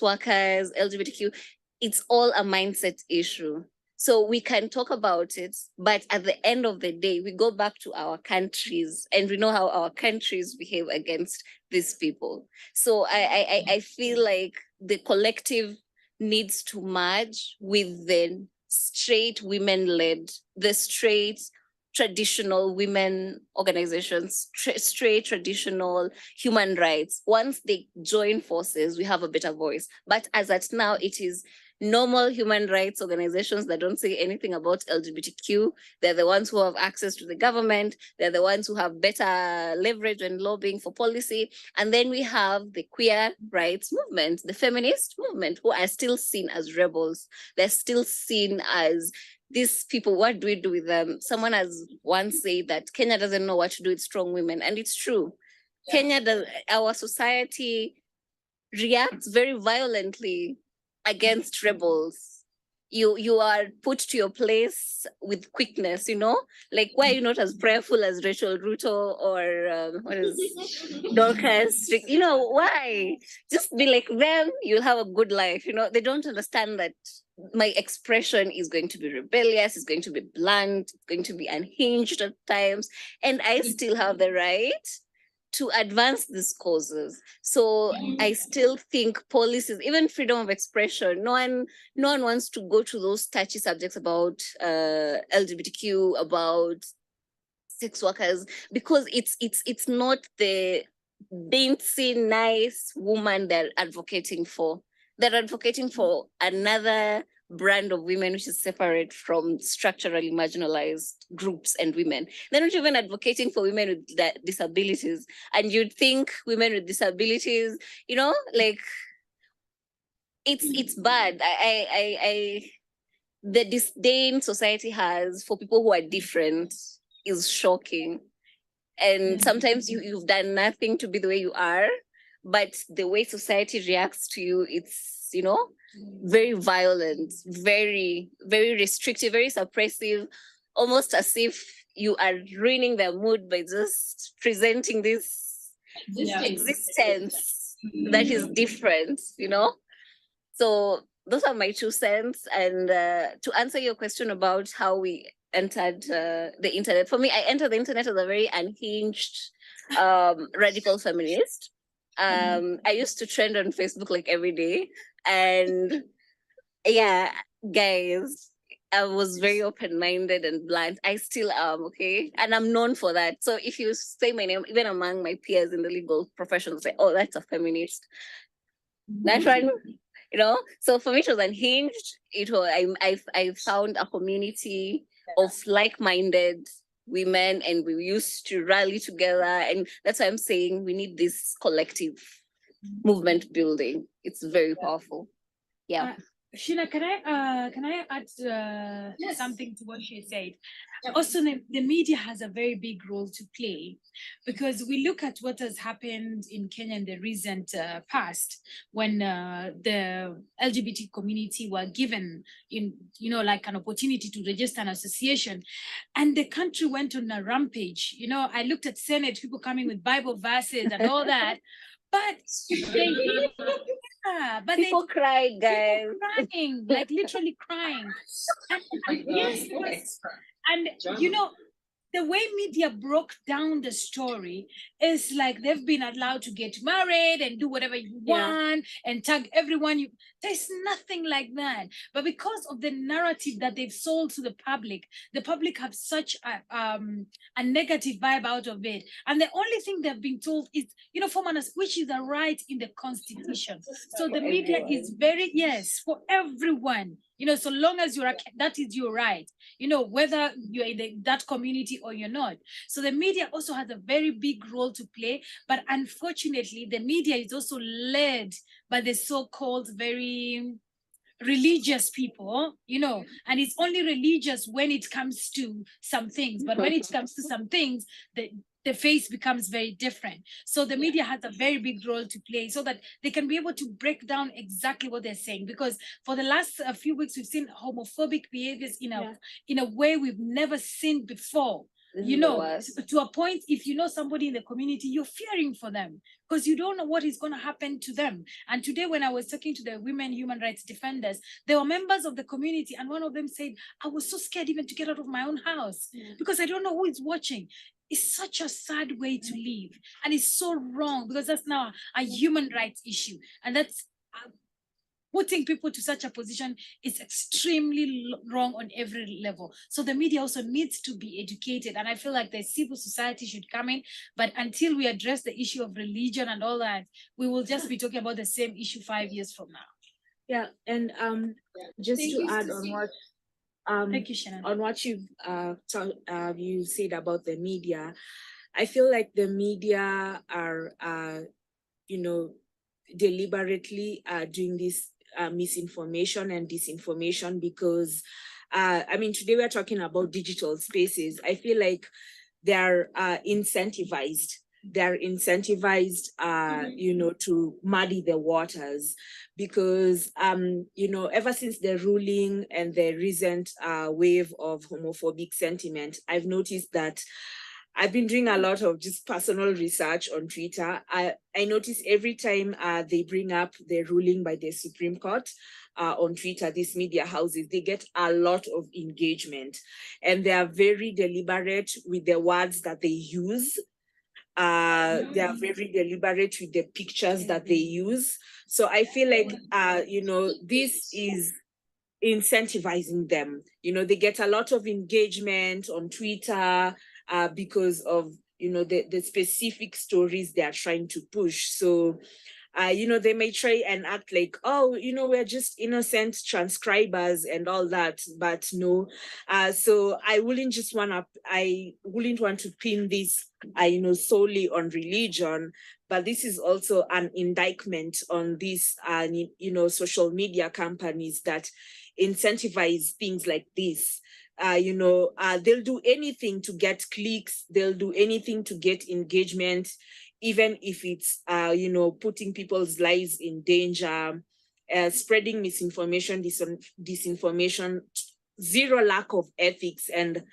workers, LGBTQ, it's all a mindset issue. So we can talk about it, but at the end of the day, we go back to our countries and we know how our countries behave against these people. So I feel like the collective needs to merge with the straight women-led, the straight traditional women organizations, straight traditional human rights. Once they join forces, we have a better voice. But as at now, it is normal human rights organizations that don't say anything about LGBTQ. They're the ones who have access to the government. They're the ones who have better leverage and lobbying for policy. And then we have the queer rights movement, the feminist movement, who are still seen as rebels. They're still seen as these people. What do we do with them? Someone has once said that Kenya doesn't know what to do with strong women. And it's true. Yeah. Our society reacts very violently against rebels. You are put to your place with quickness, like, why are you not as prayerful as Rachel Ruto or what is Dorcas? Why? Just be like them, you'll have a good life. They don't understand that my expression is going to be rebellious, it's going to be blunt, it's going to be unhinged at times, and I still have the right to advance these causes. So I still think policies, even freedom of expression, no one wants to go to those touchy subjects about LGBTQ, about sex workers, because it's not the dainty, nice woman they're advocating for. They're advocating for another brand of women which is separate from structurally marginalized groups and women. They're not even advocating for women with disabilities. And you'd think women with disabilities, like it's bad. The disdain society has for people who are different is shocking. And sometimes you've done nothing to be the way you are, but the way society reacts to you, it's, very violent, very, very restrictive, very suppressive, almost as if you are ruining their mood by just presenting this existence that is different, So those are my 2 cents. And to answer your question about how we entered the internet, for me, I entered the internet as a very unhinged, radical feminist. I used to trend on Facebook like every day. And yeah, guys, I was very open-minded and blunt. I still am, okay? And I'm known for that. So if you say my name, even among my peers in the legal profession, say, oh, that's a feminist. That one, So for me, it was unhinged. I found a community of like-minded women, and we used to rally together. And that's why I'm saying we need this collective movement building. It's very powerful. Yeah. Sheena, can I add something to what she said? Also, the media has a very big role to play, because we look at what has happened in Kenya in the recent past, when the LGBT community were given like an opportunity to register an association, and the country went on a rampage. I looked at Senate, people coming with Bible verses and all that, but People cried, guys. Crying, like literally crying. And yes. And the way media broke down the story is like they've been allowed to get married and do whatever you want and tag everyone. There's nothing like that. But because of the narrative that they've sold to the public have such a negative vibe out of it. And the only thing they've been told is, which is a right in the Constitution. So the media is very, for everyone. So long as that is your right, whether you're in that community or you're not. So the media also has a very big role to play, but unfortunately, the media is also led by the so-called very religious people, and it's only religious when it comes to some things, but when it comes to some things, the face becomes very different. So the media has a very big role to play so that they can be able to break down exactly what they're saying. Because for the last few weeks, we've seen homophobic behaviors in a way we've never seen before. To a point, if you know somebody in the community, you're fearing for them because you don't know what is going to happen to them. And today, when I was talking to the women human rights defenders, they were members of the community, and one of them said, I was so scared even to get out of my own house because I don't know who is watching. It's such a sad way to live, and it's so wrong because that's now a human rights issue, and that's putting people to such a position is extremely wrong on every level. So the media also needs to be educated, and I feel like the civil society should come in. But until we address the issue of religion and all that, we will just be talking about the same issue 5 years from now. Yeah, and just to add on what thank you, Shannon. On what you said about the media, I feel like the media are deliberately doing this misinformation and disinformation because today we're talking about digital spaces. I feel like they're incentivized. They're incentivized, to muddy the waters because, ever since the ruling and the recent wave of homophobic sentiment, I've noticed that I've been doing a lot of just personal research on Twitter. I notice every time they bring up the ruling by the Supreme Court on Twitter, these media houses, they get a lot of engagement and they are very deliberate with the words that they use. They are very deliberate with the pictures that they use. So I feel like, this is incentivizing them. They get a lot of engagement on Twitter because of, the specific stories they are trying to push. So they may try and act like, oh, we're just innocent transcribers and all that, but no. So I wouldn't want to pin this, solely on religion, but this is also an indictment on these, social media companies that incentivize things like this. They'll do anything to get clicks, they'll do anything to get engagement, even if it's, putting people's lives in danger, spreading misinformation, disinformation, zero lack of ethics. And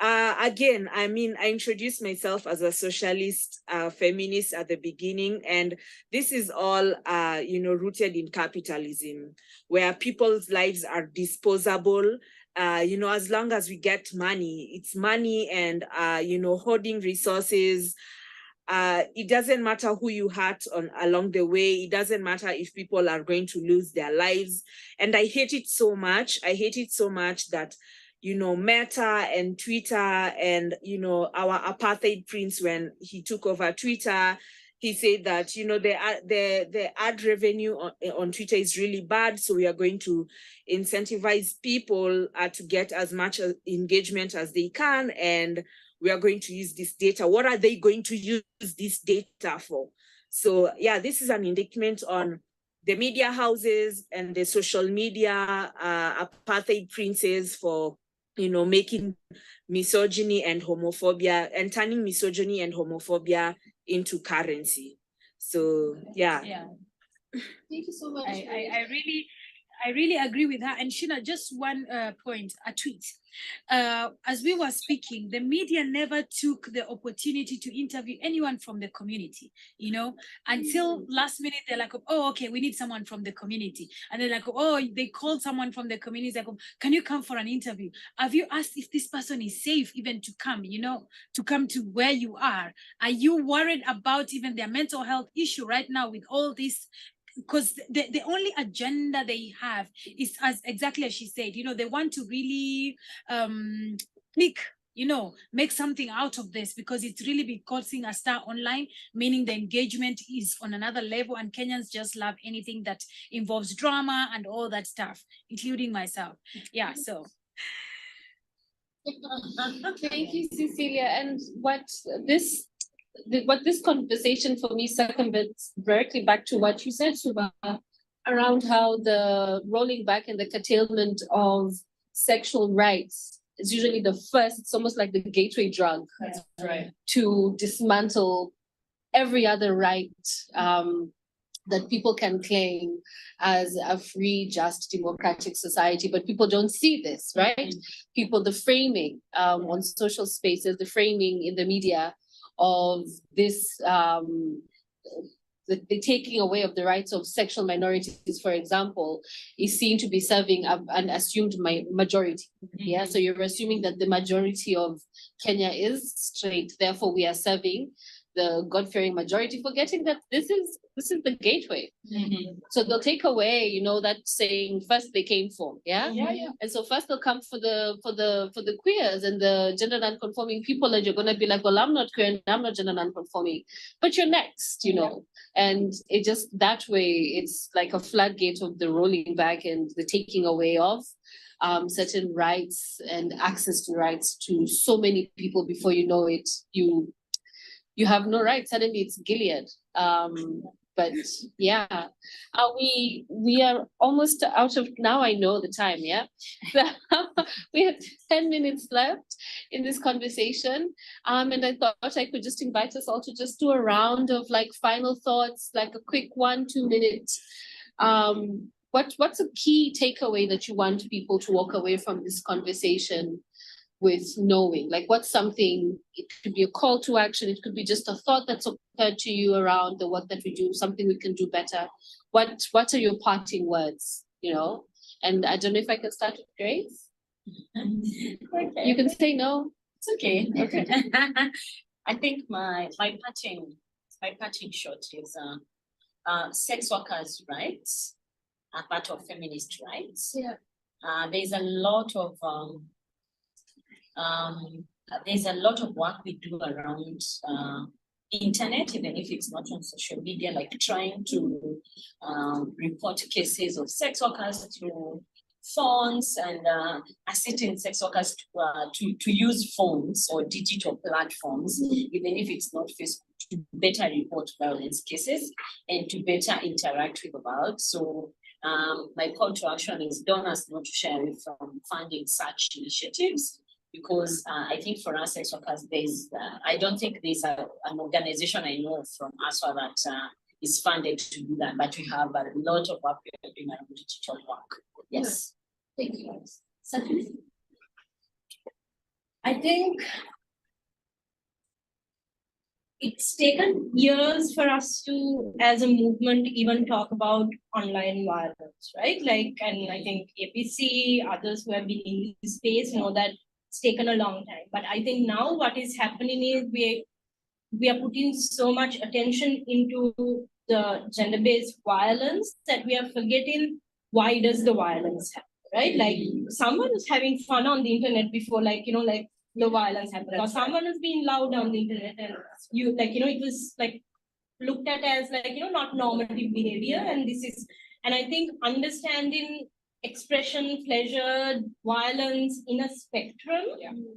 again, I introduced myself as a socialist feminist at the beginning, and this is all, rooted in capitalism, where people's lives are disposable. As long as we get money, it's money, and, hoarding resources. It doesn't matter who you hurt along the way. It doesn't matter if people are going to lose their lives. And I hate it so much. I hate it so much that, Meta and Twitter and, our apartheid prince, when he took over Twitter, he said that, the ad revenue on Twitter is really bad. So we are going to incentivize people to get as much engagement as they can. And we are going to use this data. What are they going to use this data for? So yeah, this is an indictment on the media houses and the social media apartheid princes for, making misogyny and homophobia, and turning misogyny and homophobia into currency. So yeah. Thank you so much. I really agree with her. And Sheena, just one point, a tweet. As we were speaking, the media never took the opportunity to interview anyone from the community, until last minute. They're like, oh, okay, we need someone from the community. And they're like, oh, they called someone from the community. Like, can you come for an interview? Have you asked if this person is safe even to come, to come to where you are? Are you worried about even their mental health issue right now with all this? Because the only agenda they have is, as exactly as she said, they want to really make something out of this, because it's really been causing a star online, meaning the engagement is on another level, and Kenyans just love anything that involves drama and all that stuff, including myself. Yeah, so. Thank you, Cecilia. And what this conversation for me circumvents directly back to what you said, Suba, around how the rolling back and the curtailment of sexual rights is usually it's almost like the gateway drug. That's right. To dismantle every other right that people can claim as a free, just, democratic society. But people don't see this, right? People, the framing on social spaces, the framing in the media of this, the taking away of the rights of sexual minorities, for example, is seen to be serving an assumed majority. Yeah, so you're assuming that the majority of Kenya is straight, therefore we are serving the God-fearing majority, forgetting that this is the gateway. So they'll take away, that saying, first they came for, yeah? And so first they'll come for the queers and the gender non-conforming people, and you're gonna be like, well, I'm not queer and I'm not gender non-conforming, but you're next, And it just, that way, it's like a floodgate of the rolling back and the taking away of certain rights and access to rights to so many people. Before you know it, you have no rights. Suddenly it's Gilead. But yeah, we are almost out of, now I know the time, yeah? We have 10 minutes left in this conversation. And I thought I could just invite us all to just do a round of like final thoughts, like a quick 1-2 minute. What's a key takeaway that you want people to walk away from this conversation with knowing? Like, what's something, it could be a call to action, it could be just a thought that's occurred to you around the work that we do, something we can do better. What are your parting words, And I don't know if I can start with Grace. Okay. You can say no. It's okay. Okay. I think my parting shot is sex workers' rights are part of feminist rights. Yeah. There's a lot of work we do around internet, even if it's not on social media, like trying to report cases of sex workers through phones and assisting sex workers to use phones or digital platforms, even if it's not Facebook, to better report violence cases and to better interact with about. So my call to action is donors not to shy away from funding such initiatives, because I think for us sex workers, I don't think there's an organization I know from ASWA that is funded to do that, but we have a lot of work we are doing around digital work. Yes. Thank you. Sakshi? I think it's taken years for us to, as a movement, even talk about online violence, right? Like, and I think APC, others who have been in this space know that it's taken a long time. But I think now what is happening is we are putting so much attention into the gender-based violence that we are forgetting why does the violence happen, right? Like someone is having fun on the internet before, like, like the violence happened, or someone is being loud on the internet and it was like looked at as like, not normative behavior. And I think understanding expression, pleasure, violence in a spectrum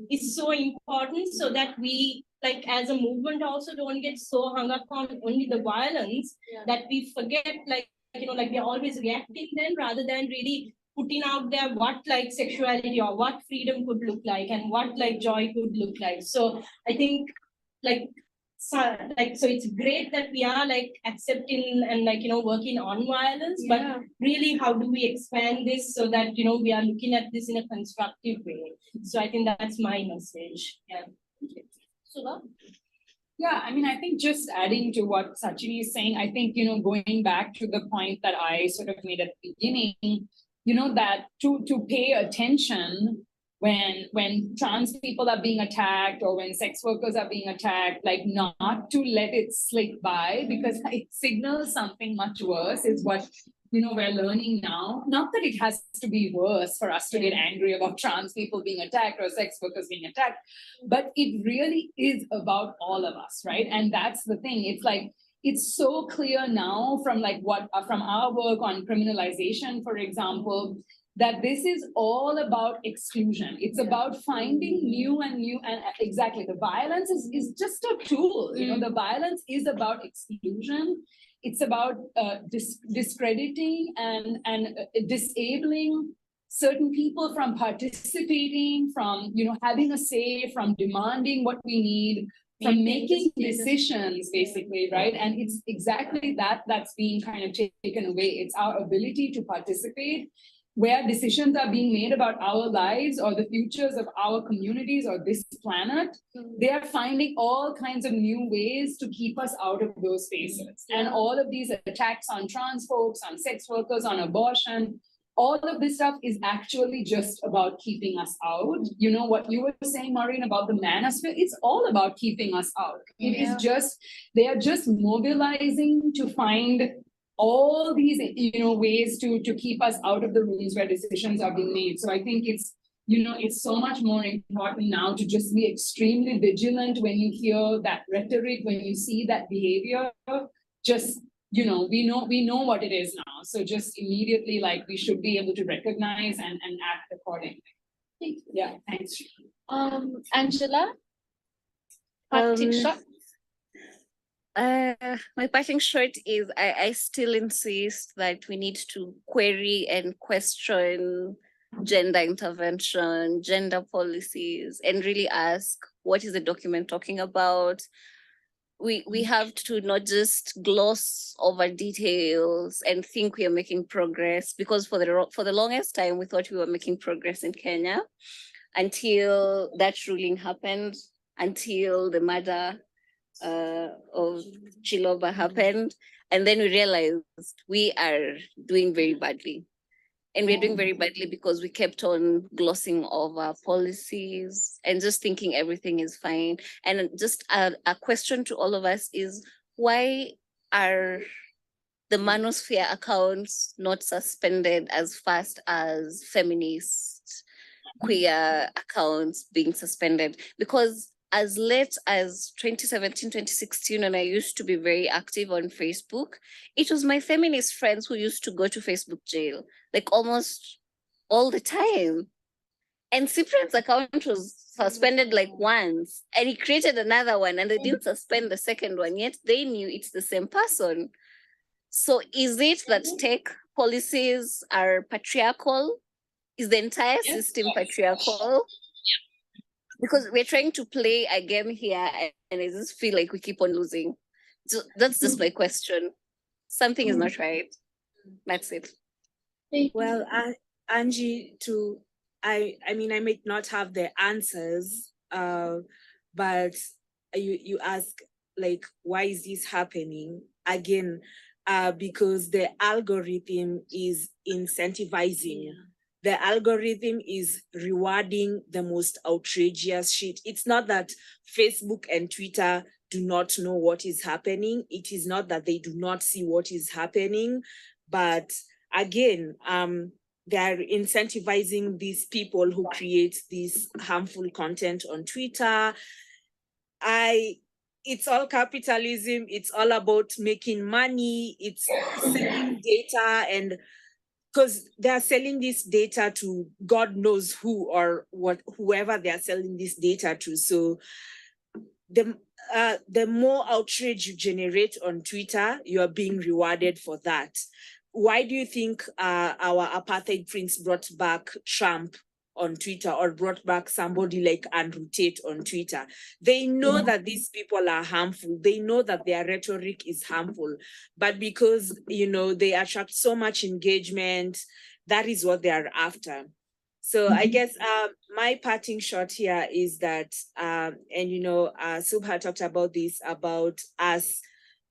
is so important, so that we, like as a movement, also don't get so hung up on only the violence that we forget, like we're always reacting then, rather than really putting out there what like sexuality or what freedom could look like and what like joy could look like. So I think so it's great that we are like accepting and working on violence, but really how do we expand this so that we are looking at this in a constructive way. So I think that's my message. Sula? Yeah, I mean, I think just adding to what Sachini is saying, I think, going back to the point that I sort of made at the beginning, that to pay attention when trans people are being attacked or when sex workers are being attacked, like not to let it slip by, because it signals something much worse is what, we're learning now. Not that it has to be worse for us to get angry about trans people being attacked or sex workers being attacked, but it really is about all of us, right? And that's the thing. It's like, it's so clear now from from our work on criminalization, for example, that this is all about exclusion. It's about finding new and exactly, the violence is just a tool. The violence is about exclusion. It's about discrediting and disabling certain people from participating, from having a say, from demanding what we need, from making decisions, basically, right? And it's exactly that's being kind of taken away. It's our ability to participate, where decisions are being made about our lives or the futures of our communities or this planet. They are finding all kinds of new ways to keep us out of those spaces. And all of these attacks on trans folks, on sex workers, on abortion, all of this stuff is actually just about keeping us out. What you were saying, Maureen, about the manosphere, it's all about keeping us out. It is just, they are just mobilizing to find all these, ways to keep us out of the rooms where decisions are being made. So I think it's, it's so much more important now to just be extremely vigilant when you hear that rhetoric, when you see that behavior. Just, we know what it is now. So just immediately, like, we should be able to recognize and act accordingly. Yeah, thanks. Angela? Parting shot? My parting shot is I still insist that we need to query and question gender intervention, gender policies, and really ask, what is the document talking about? We have to not just gloss over details and think we are making progress, because for the longest time we thought we were making progress in Kenya until that ruling happened, until the murder of Chiloba happened, and then we realized we are doing very badly. And we're doing very badly because we kept on glossing over policies and just thinking everything is fine. And just a question to all of us is, why are the manosphere accounts not suspended as fast as feminist, queer accounts being suspended? Because as late as 2017, 2016, when I used to be very active on Facebook, it was my feminist friends who used to go to Facebook jail, like almost all the time. And Cyprian's account was suspended like once, and he created another one, and they didn't suspend the second one, yet they knew it's the same person. So is it that tech policies are patriarchal? Is the entire system patriarchal? Because we're trying to play a game here, and I just feel like we keep on losing. So that's just my question. Something is not right. That's it. Well, Angie, I mean, I may not have the answers, but you ask, like, why is this happening? Again, because the algorithm is incentivizing. The algorithm is rewarding the most outrageous shit. It's not that Facebook and Twitter do not know what is happening. It is not that they do not see what is happening, but again, they're incentivizing these people who create this harmful content on Twitter. It's all capitalism. It's all about making money. It's selling data, and because they're selling this data to God knows who or whoever they're selling this data to. So the more outrage you generate on Twitter, you are being rewarded for that. Why do you think our apartheid prince brought back Trump on Twitter, or brought back somebody like Andrew Tate on Twitter? They know that these people are harmful. They know that their rhetoric is harmful, but because, they attract so much engagement, that is what they are after. So I guess my parting shot here is that, Subha talked about this, about us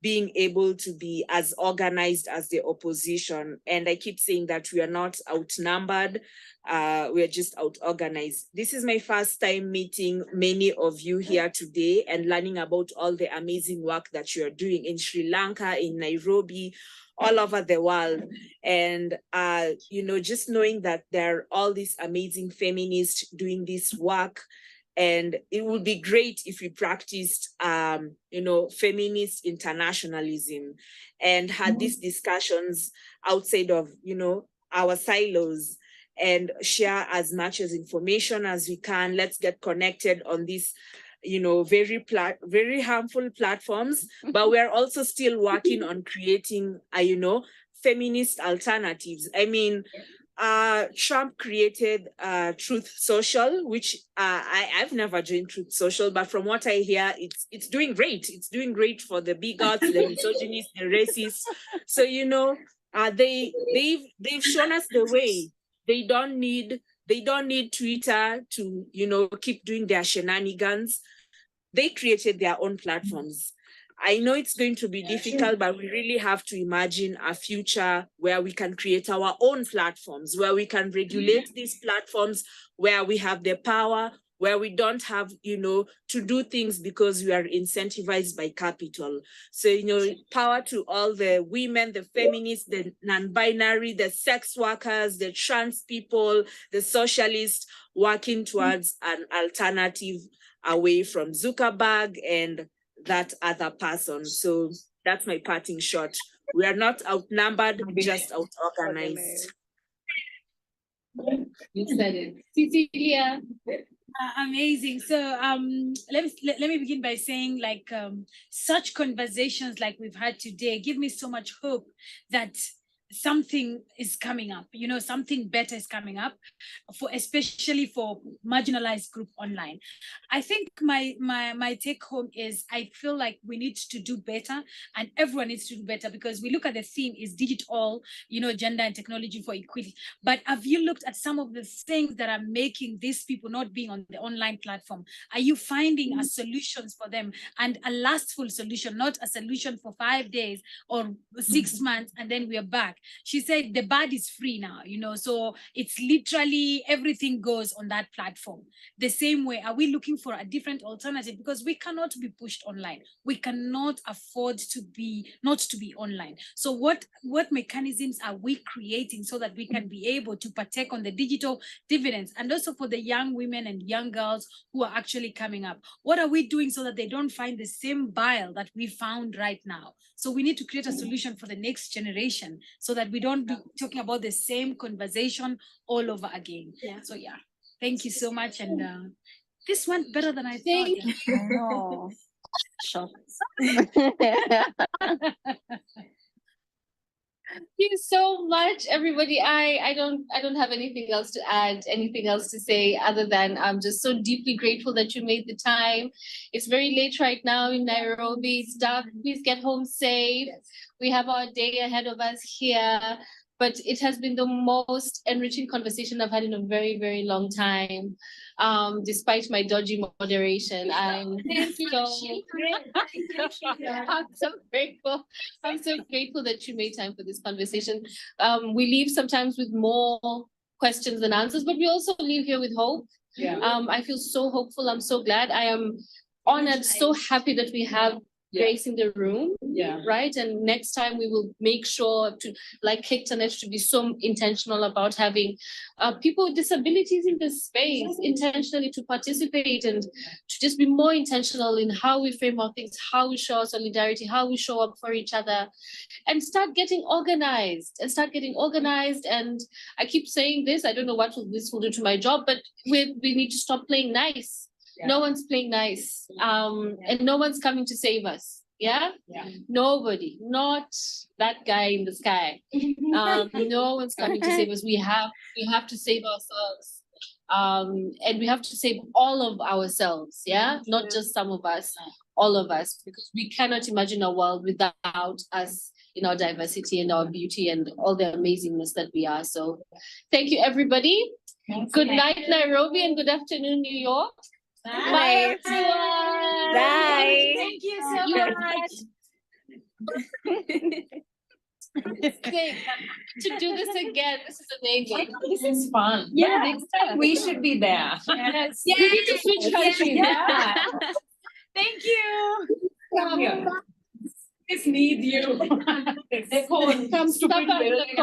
being able to be as organized as the opposition. And I keep saying that we are not outnumbered, we are just out-organized. This is my first time meeting many of you here today and learning about all the amazing work that you are doing in Sri Lanka, in Nairobi, all over the world. And, just knowing that there are all these amazing feminists doing this work. And it would be great if we practiced, feminist internationalism and had these discussions outside of, our silos, and share as much as information as we can. Let's get connected on these, very harmful platforms, but we're also still working on creating, feminist alternatives. I mean, Trump created Truth Social, which I've never joined Truth Social, but from what I hear, it's doing great. It's doing great for the bigots, the misogynists, the racists. So they've shown us the way. They don't need Twitter to keep doing their shenanigans. They created their own platforms. I know it's going to be difficult, but we really have to imagine a future where we can create our own platforms, where we can regulate these platforms, where we have the power, where we don't have, to do things because we are incentivized by capital. So, power to all the women, the feminists, the non-binary, the sex workers, the trans people, the socialists, working towards an alternative away from Zuckerberg and that other person. So that's my parting shot. We are not outnumbered, just out-organized. You said it. Cecilia. Amazing. So let me begin by saying, such conversations like we've had today give me so much hope that something is coming up, something better is coming up, especially for marginalized group online. I think my take home is I feel like we need to do better, and everyone needs to do better, because we look at the theme is digital, gender and technology for equity. But have you looked at some of the things that are making these people not being on the online platform? Are you finding a solutions for them, and a lastful solution, not a solution for 5 days or 6 months and then we are back? she said the bird is free now, you know, so it's literally everything goes on that platform. The same way, are we looking for a different alternative? Because we cannot be pushed online. We cannot afford to be not to be online. So what mechanisms are we creating so that we can be able to partake on the digital dividends? And also for the young women and young girls who are actually coming up, what are we doing so that they don't find the same bile that we found right now? So we need to create a solution for the next generation so that we don't be talking about the same conversation all over again. Yeah. So yeah, thank you so much. And this went better than I thought. Thank you. I know. Shocked. Thank you so much, everybody. I don't have anything else to add, anything else to say other than I'm just so deeply grateful that you made the time. It's very late right now in Nairobi. It's dark. Please get home safe. We have our day ahead of us here, but it has been the most enriching conversation I've had in a very, very long time. Despite my dodgy moderation, I'm so grateful. I'm so grateful that you made time for this conversation. We leave sometimes with more questions than answers, but we also leave here with hope. Yeah. I feel so hopeful. I'm so glad. I am honored, so happy that we have Grace in the room. Yeah. Right. And next time we will make sure to, like Kektanet, to be so intentional about having people with disabilities in this space intentionally to participate and to just be more intentional in how we frame our things, how we show our solidarity, how we show up for each other, and start getting organized. And I keep saying this, I don't know what this will do to my job, but we need to stop playing nice. Yeah. No one's playing nice. And no one's coming to save us. Yeah? Nobody, not that guy in the sky. No one's coming to save us. We have to save ourselves. And we have to save all of ourselves, not just some of us, all of us, because we cannot imagine a world without us in our diversity and our beauty and all the amazingness that we are. So thank you, everybody. Good night, Nairobi, and good afternoon, New York. Bye, everyone. Bye. Thank you so much. To do this again, this is amazing. This is fun. Yeah, Next time we should be there. Yes. we need to switch countries. Yeah. Thank you. Come here. This needs you. The phone comes to Stop bring